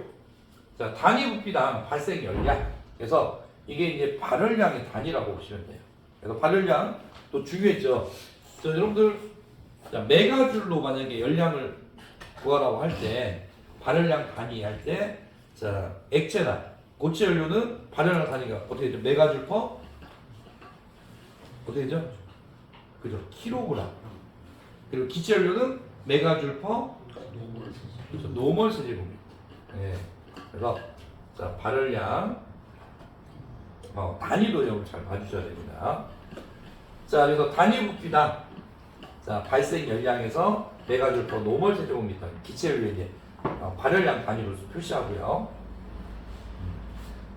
자, 단위 부피당 발생 열량. 그래서 이게 이제 발열량의 단위라고 보시면 돼요. 그래서 발열량 또 중요했죠. 자, 여러분들 자, 메가줄로 만약에 열량을 구하라고 할 때 발열량 단위 할 때 자, 액체나 고체 연료는 발열량 단위가 어떻게 되죠? 메가줄 퍼 어떻게 되죠? 그죠? 킬로그램. 그리고 기체 연료는 메가줄 퍼 그렇죠? 노멀 세제곱미터. 네. 그래서 자, 발열량 단위도 여러분 잘 봐주셔야 됩니다. 자, 그래서 단위 부피당 자, 발생 열량에서 메가줄 퍼 노멀 세제곱미터 기체 연료 이제 발열량 단위로 표시하고요.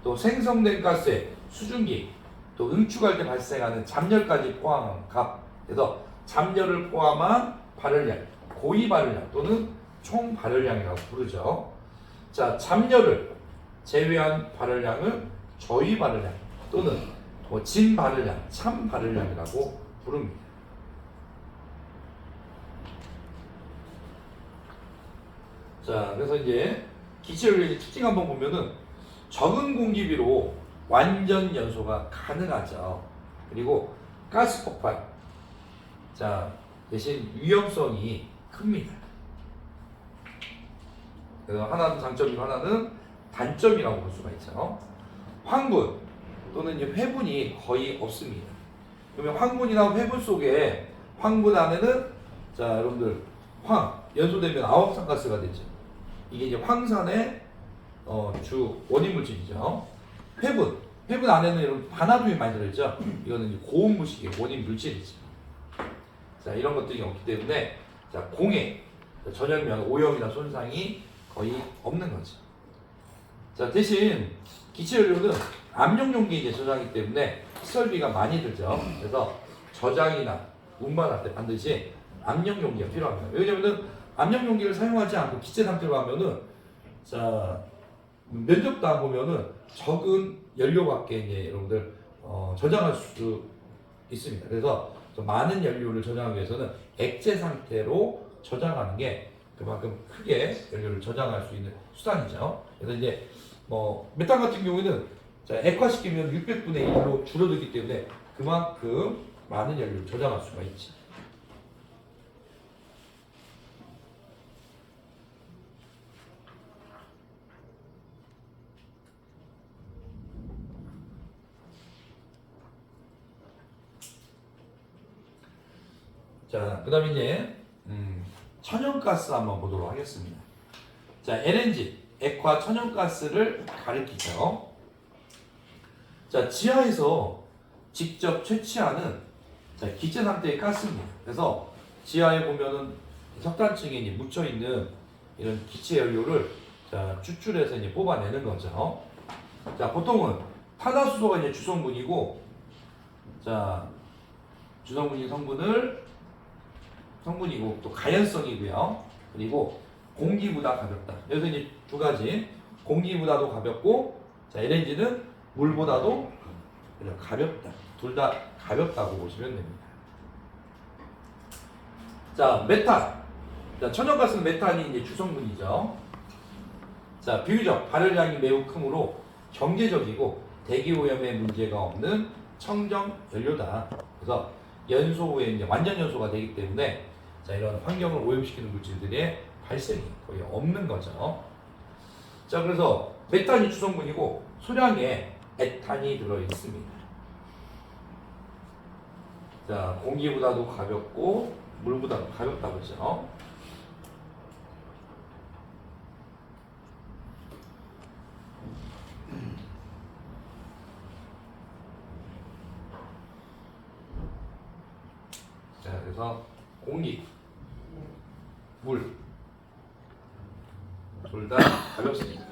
또 생성된 가스의 수증기, 또 응축할 때 발생하는 잡열까지 포함한 값. 그래서 잡열을 포함한 발열량, 고위 발열량 또는 총 발열량이라고 부르죠. 자, 잡열을 제외한 발열량을 저위 발열량 또는 진 발열량, 참 발열량이라고 부릅니다. 자, 그래서 이제 기체연료의 특징 한번 보면은 적은 공기비로 완전 연소가 가능하죠. 그리고 가스 폭발. 자, 대신 위험성이 큽니다. 그래서 하나는 장점이고 하나는 단점이라고 볼 수가 있죠. 황분 또는 이제 회분이 거의 없습니다. 그러면 황분이나 회분 속에 황분 안에는 자, 여러분들 연소되면 아홉산가스가 되죠. 이게 이제 황산의 주 원인 물질이죠. 회분 안에는 여러분 반화듐이 많이 들어있죠. 이거는 이제 고온 무식의 원인 물질이죠. 자, 이런 것들이 없기 때문에 자, 공해, 전염면, 오염이나 손상이 거의 없는 거죠. 자, 대신 기체연료는 압력 용기에 이제 저장하기 때문에 시설비가 많이 들죠. 그래서 저장이나 운반할 때 반드시 압력 용기가 필요합니다. 왜냐면은 압력 용기를 사용하지 않고 기체 상태로 하면은 자, 면접단 보면은 적은 연료밖에 이제 여러분들 저장할 수 있습니다. 그래서 좀 많은 연료를 저장하기 위해서는 액체 상태로 저장하는 게 그만큼 크게 연료를 저장할 수 있는 수단이죠. 그래서 이제 메탄 같은 경우에는 자, 액화시키면 600분의 1로 줄어들기 때문에 그만큼 많은 연료를 저장할 수가 있죠. 자, 그 다음에 이제 천연가스 한번 보도록 하겠습니다. 자, LNG, 액화 천연가스를 가리키죠. 자, 지하에서 직접 채취하는 자, 기체 상태의 가스입니다. 그래서 지하에 보면은 석탄층에 이제 묻혀 있는 이런 기체 연료를 자, 추출해서 이제 뽑아내는 거죠. 자, 보통은 탄화수소가 이제 주성분이고, 자, 주성분이 성분이고 또 가연성이고요. 그리고 공기보다 가볍다. 여기서 이제 두 가지. 공기보다도 가볍고, 자, LNG는 물보다도 가볍다. 둘 다 가볍다고 보시면 됩니다. 자, 메탄. 자, 천연가스는 메탄이 이제 주성분이죠. 자, 비교적 발열량이 매우 크므로 경제적이고 대기 오염에 문제가 없는 청정 연료다. 그래서 연소 후에 이제 완전 연소가 되기 때문에 자, 이런 환경을 오염시키는 물질들의 발생이 거의 없는 거죠. 자, 그래서 메탄이 주성분이고 소량의 에탄이 들어 있습니다. 자, 공기보다도 가볍고 물보다도 가볍다고 그러죠. 자, 그래서 공기, 물, 둘 다 가볍습니다.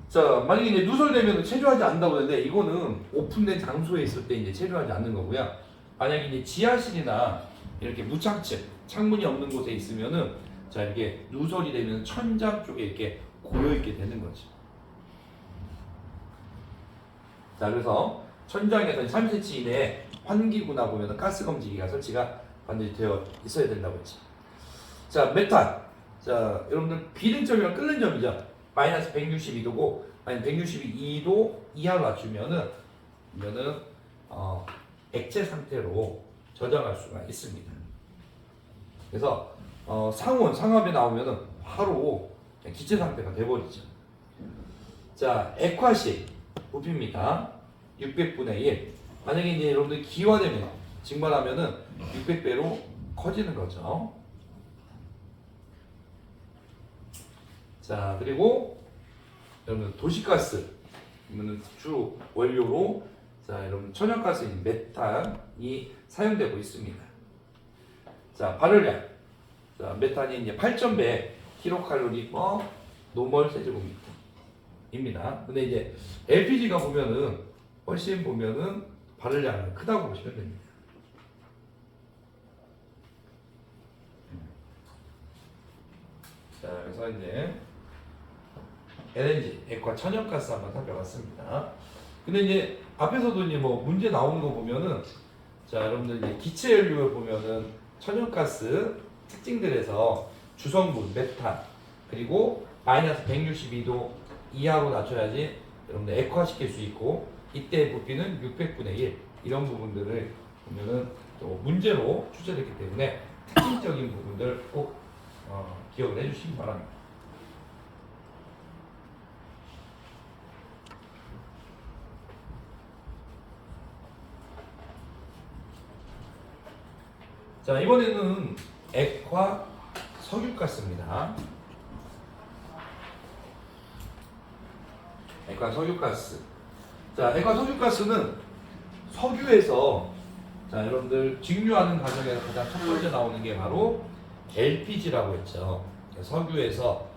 자, 만약에 이제 누설되면 체류하지 않는다고 하는데 이거는 오픈된 장소에 있을 때 이제 체류하지 않는 거고요. 만약에 이제 지하실이나 이렇게 무창층, 창문이 없는 곳에 있으면은 자, 이렇게 누설이 되면 천장 쪽에 이렇게 고여 있게 되는 거죠. 자, 그래서 천장에서 3cm 이내에 환기구나 보면은 가스 검지기가 설치가 반드시 되어 있어야 된다고 했죠. 자, 메탄. 자, 여러분들 비등점이랑 끓는 점이죠. 마이너스 162도고 아니 162도 이하로 낮추면은 이거는 액체 상태로 저장할 수가 있습니다. 그래서 상압에 나오면은 바로 기체 상태가 돼버리죠. 자, 액화시 부피입니다. 600분의 1. 만약에 이제 여러분들 기화되면 증발하면은 600배로 커지는 거죠. 자, 그리고 여러분 도시가스 그러면 주 원료로 자, 여러분 천연가스인 메탄이 사용되고 있습니다. 자, 발열량. 자, 메탄이 이제 8,100 킬로칼로리 퍼 노멀 세제곱미터. 입니다. 근데 이제 LPG가 보면은 훨씬 보면은 발열량이 크다고 보시면 됩니다. 자, 그래서 이제 LNG, 액화 천연가스 한번 살펴봤습니다. 근데 이제 앞에서도 이제 뭐 문제 나오는 거 보면은 자, 여러분들 이제 기체 연료를 보면은 천연가스 특징들에서 주성분, 메탄, 그리고 마이너스 162도 이하로 낮춰야지 여러분들 액화시킬 수 있고, 이때 부피는 600분의 1 이런 부분들을 보면은 또 문제로 출제됐기 때문에 특징적인 부분들 꼭 기억을 해주시기 바랍니다. 자, 이번에는 액화 석유가스입니다. 액화 석유가스. 자, 액화 석유가스는 석유에서 자, 여러분들 증류하는 과정에서 가장 첫 번째 나오는 게 바로 LPG라고 했죠. 석유에서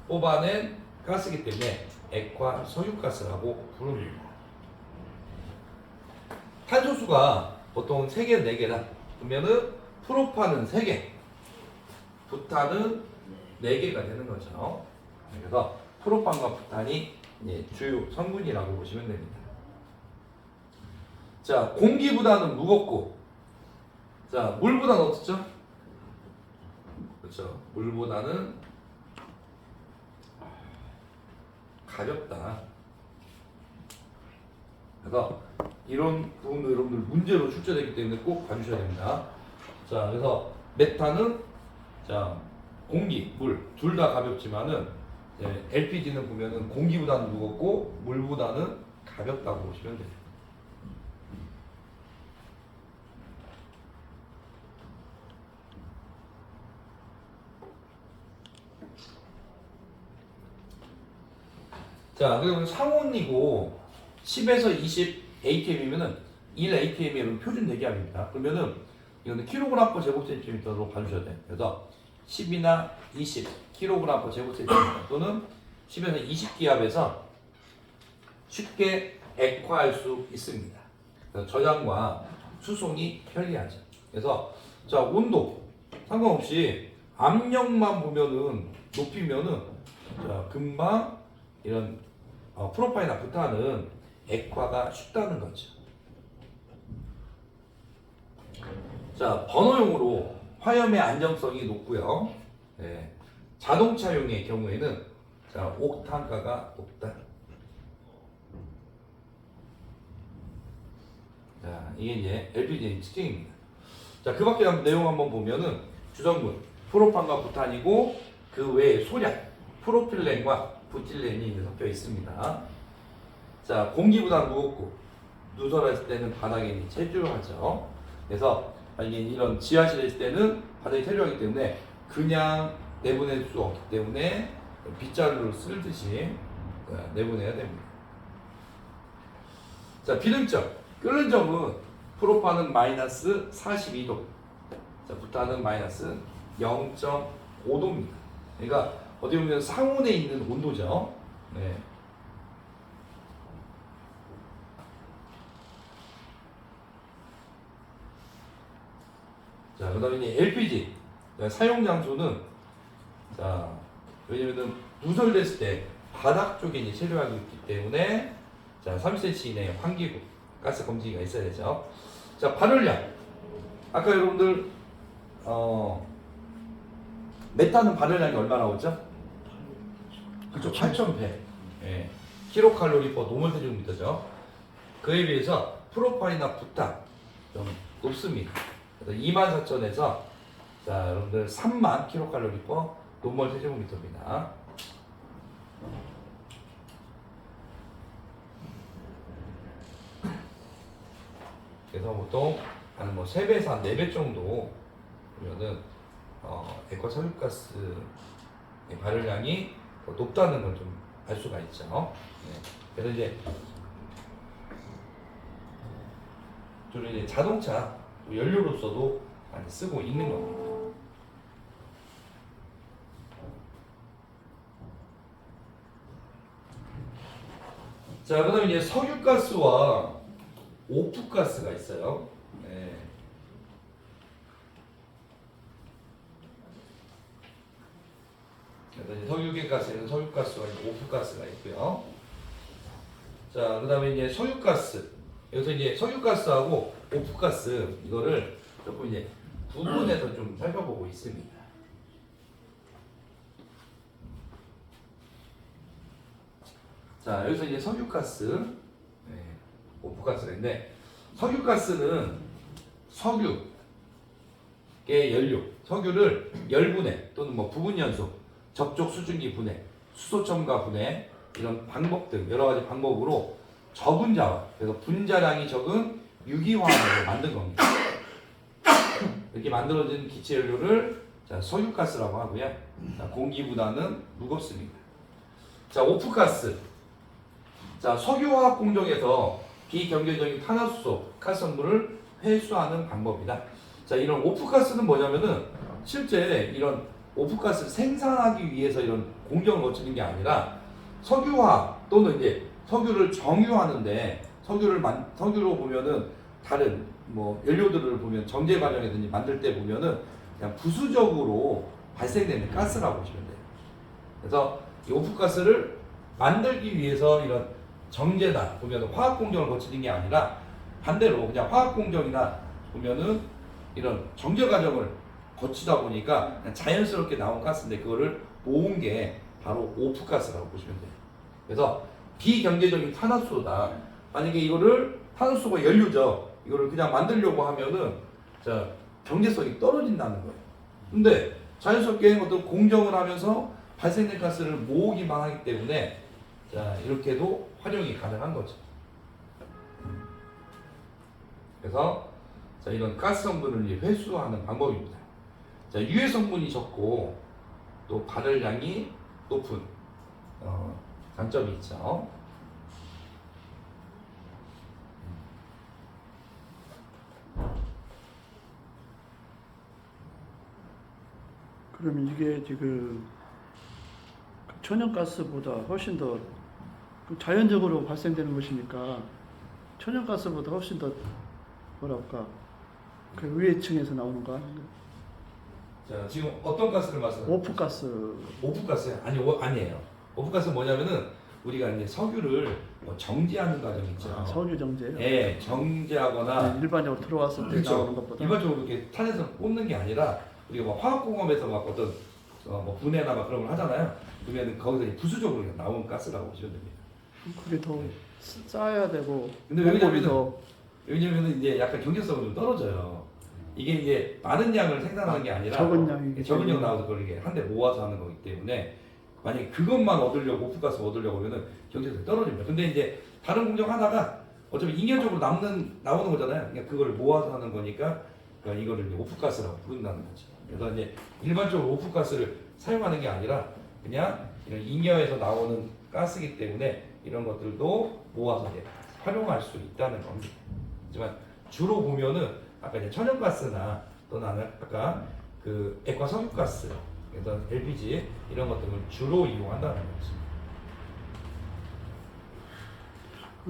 뽑아낸 가스이기 때문에 액화 석유가스라고 부릅니다. 탄소수가 보통 3개, 4개다. 그러면은 프로판은 3개, 부탄은 4개가 되는 거죠. 그래서 프로판과 부탄이 주요 성분이라고 보시면 됩니다. 자, 공기보다는 무겁고, 자, 물보다는 어떻죠? 그렇죠. 물보다는 가볍다. 그래서 이런 부분도 여러분들 문제로 출제되기 때문에 꼭 봐주셔야 됩니다. 자, 그래서 메탄은 자, 공기, 물 둘 다 가볍지만은 LPG는 보면은 공기보다는 무겁고 물보다는 가볍다고 보시면 돼요. 자, 그러면 상온이고 10에서 20 ATM이면은 1 ATM이 표준 대기압입니다. 그러면은 이거는 kg/제곱센티미터로 봐주셔야 돼요. 그래서 10이나 20 kg/제곱센티미터 또는 10에서 20기압에서 쉽게 액화할 수 있습니다. 그래서 저장과 수송이 편리하죠. 그래서 자, 온도 상관없이 압력만 보면은 높이면은 자, 금방 이런 프로파이나 부탄은 액화가 쉽다는 거죠. 자, 번호용으로 화염의 안정성이 높고요. 네. 자동차용의 경우에는 자, 옥탄가가 높다. 자, 이게 이제 LPG의 특징입니다. 자, 그 밖에 내용 한번 보면은 주성분 프로판과 부탄이고 그 외에 소량 프로필렌과 부틸렌이 섞여 있습니다. 자, 공기보다 무겁고 누설했을 때는 바닥에 체류하죠. 그래서 만약에 이런 지하실에 있을 때는 바닥에 체류하기 때문에 그냥 내보낼 수 없기 때문에 빗자루를 쓸듯이 내보내야 됩니다. 자, 비등점, 끓는 점은 프로판은 마이너스 42도, 자, 부탄은 마이너스 0.5도입니다. 그러니까 어디 보면 상온에 있는 온도죠. 네. 자, 그 다음에 LPG 사용 장소는 자, 왜냐면은 누설됐을 때 바닥 쪽에 이제 체류하고 있기 때문에 자, 30cm 이내의 환기구 가스 검지기가 있어야 되죠. 자, 발열량 아까 여러분들 메탄은 발열량이 얼마 나오죠? 그쪽 8,100 예. 킬로칼로리 퍼 노멀 세제곱미터죠. 그에 비해서 프로파이나 부탄 좀 높습니다. 그래서 24,000에서 자, 여러분들 3만 킬로칼로리 퍼 노멀 세제곱미터입니다. 그래서 보통 한 뭐 3배에서 한 4배 정도 보면은 액화 석유가스 발열량이 더 높다는 걸 좀 알 수가 있죠. 네. 그래서 이제 주로 이제 자동차 연료로서도 많이 쓰고 있는 겁니다. 자, 그다음에 이제 석유가스와 오프가스가 있어요. 네. 그래서 석유계가스에는 석유가스와 오프가스가 있고요. 자, 그다음에 이제 석유가스. 여기서 이제 석유가스하고 오프가스 이거를 조금 이제 구분해서 좀 살펴보고 있습니다. 자, 여기서 이제 석유가스, 네, 오프가스가 있는데 석유가스는 석유의 연료, 석유를 열분해 또는 뭐 부분연소, 접촉 수증기 분해, 수소 첨가 분해 이런 방법 등 여러 가지 방법으로 적은 자원, 그래서 분자량이 적은 유기화합을 만든 겁니다. 이렇게 만들어진 기체 연료를 자, 석유가스라고 하고요. 자, 공기보다는 무겁습니다. 자, 오프가스. 자, 석유화학 공정에서 비경제적인 탄화수소, 가스성분을 회수하는 방법이다. 자, 이런 오프가스는 뭐냐면은 실제 이런 오프가스를 생산하기 위해서 이런 공정을 거치는 게 아니라 석유화 또는 이제 석유를 정유하는데 석유로 보면은 다른 뭐 연료들을 보면 정제 과정이든지 만들 때 보면은 그냥 부수적으로 발생되는 가스라고 보시면 돼요. 그래서 이 오프가스를 만들기 위해서 이런 정제나 보면 화학 공정을 거치는 게 아니라 반대로 그냥 화학 공정이나 보면은 이런 정제 과정을 거치다 보니까 그냥 자연스럽게 나온 가스인데 그거를 모은 게 바로 오프가스라고 보시면 돼요. 그래서 비경제적인 탄화수소다. 만약에 이거를 탄화수소가 연료죠. 이거를 그냥 만들려고 하면은 자 경제성이 떨어진다는 거예요. 근데 자연스럽게 어떤 공정을 하면서 발생된 가스를 모으기만 하기 때문에 자 이렇게도 활용이 가능한 거죠. 그래서 자 이런 가스 성분을 회수하는 방법입니다. 자 유해 성분이 적고 또 발열량이 높은 장점이 있죠. 그러면 이게 지금 천연가스보다 훨씬 더 자연적으로 발생되는 것이니까 천연가스보다 훨씬 더 뭐랄까 그 위해층에서 나오는 거 아닌가? 자 지금 어떤 가스를 말씀하세요? 오프가스. 오프가스 아니에요. 오프가스는 뭐냐면은 우리가 이제 석유를 뭐 정제하는 과정 있죠. 석유 정제요? 예, 정제하거나 일반적으로 들어왔을 때 그렇죠. 나오는 것보다 일반적으로 이렇게 탄에서 꽂는 게 아니라 우리가 뭐 화학공업에서 막 어떤 뭐 분해나 막 그런 걸 하잖아요. 그러면 거기서 이제 부수적으로 나온 가스라고 보시면 됩니다. 그게 더 쌓아야 되고 근데 왜냐면은 이제 약간 경제성은 좀 떨어져요. 이게 이제 많은 양을 생산하는 게 아니라 적은 양이기 적은 양 때문에. 나와서 그걸 이게 한 대 모아서 하는 거기 때문에 만약에 그것만 얻으려고 오프가스 얻으려고 하면은 경제성이 떨어집니다. 근데 이제 다른 공정 하다가 어차피 인연적으로 나오는 거잖아요. 그러니까 그거를 모아서 하는 거니까 그러니까 이거를 이제 오프가스라고 부른다는 거죠. 그래서 이제 일반적으로 오프가스를 사용하는 게 아니라 그냥 이런 잉여에서 나오는 가스이기 때문에 이런 것들도 모아서 이제 활용할 수 있다는 겁니다. 하지만 주로 보면은 아까 이제 천연가스나 또는 아까 그 액화 석유가스, 그래서 LPG 이런 것들을 주로 이용한다는 거죠.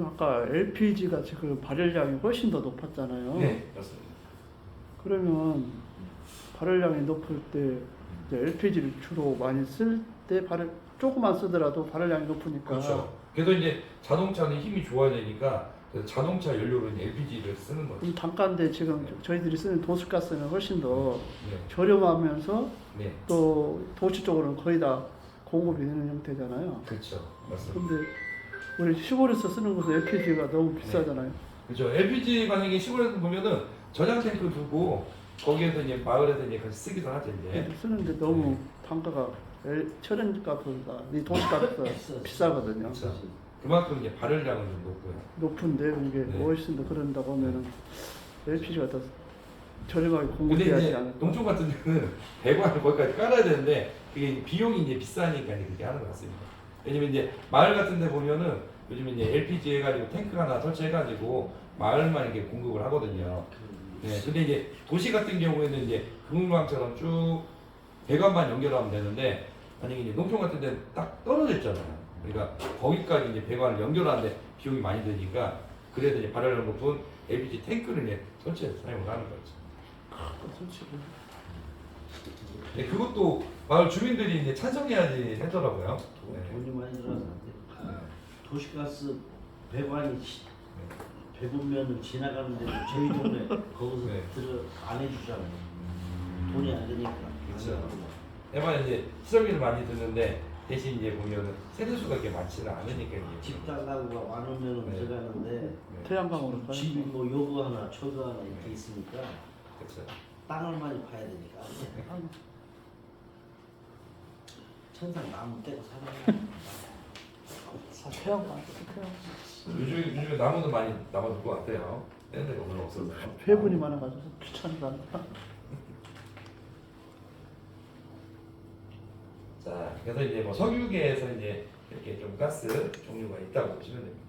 아까 LPG가 지금 발열량이 훨씬 더 높았잖아요. 네, 그렇습니다. 그러면 발열량이 높을 때 LPG를 주로 많이 쓸 때 조금만 쓰더라도 발열량이 높으니까. 그렇죠. 그래서 이제 자동차는 힘이 좋아야 되니까 그래서 자동차 연료로 이제 LPG를 쓰는 거죠. 그럼 단가인데 지금 저희들이 쓰는 도시가스는 훨씬 더 네. 저렴하면서 네. 또 도시 쪽으로는 거의 다 공급이 되는 형태잖아요. 그렇죠. 맞습니다. 근데 우리 시골에서 쓰는 것은 LPG가 너무 비싸잖아요. 그렇죠. LPG 만약에 시골에서 보면은 저장 탱크 두고 거기에서 이제 마을에서 이제 같이 쓰기도 하죠 이제. 근데 쓰는데 너무 단가가 천연가스보다 이 도시가스가 비싸거든요. 그렇죠. 그만큼 이제 발열량은 좀 높고요. 높은데 이게 네. 훨씬 더 그런다고 하면은 LPG가 더 저렴하게 근데 공급돼야지 이제 않을까. 농촌 같은 데는 배관을 거기까지 깔아야 되는데 그게 비용이 이제 비싸니까 그렇게 하는 것 같습니다. 왜냐면 이제 마을 같은 데 보면은 요즘 이제 LPG 해가지고 탱크 하나 설치해가지고 마을만 이렇게 공급을 하거든요. 네, 근데 이제 도시 같은 경우에는 이제 금융망처럼 쭉 배관만 연결하면 되는데 만약에 이제 농촌 같은 데는 딱 떨어져 있잖아요. 그러니까 거기까지 이제 배관을 연결하는데 비용이 많이 드니까 그래서 이제 발열량 높은 LPG 탱크를 이제 설치해서 사용을 하는 거죠. 솔직히 네, 그것도 마을 주민들이 이제 찬성해야지 하더라고요. 네. 돈이 많이 들어서 안 돼. 도시가스 배관이 100원면을 지나가는데 저희 동네 거기서 네. 들어 안 해주잖아요. 돈이 안 되니까. 그렇죠. 에만 이제 시설비를 많이 드는데 대신 이제 보면은 세대수가 그렇게 많지는 않으니까 이제 집 달라고 안 오면은 네. 들어가는데 태양광으로 가요. 집이 뭐 요거 하나 저거 하나 이렇게 있으니까 그렇죠. 땅을 많이 파야 되니까 천상 나무 떼고 사는 태양광. 요즘에 나무도 많이 남아줄 것 같아요. 옛날에 별로 없었어요. 회분이 많아가지고 귀찮다. 자, 그래서 이제 뭐 석유계에서 이제 이렇게 좀 가스 종류가 있다고 보시면 됩니다.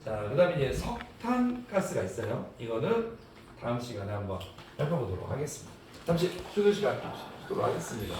자, 그다음에 이제 석탄 가스가 있어요. 이거는 다음 시간에 한번 살펴보도록 하겠습니다. 잠시 쉬는 시간 갖도록 하겠습니다.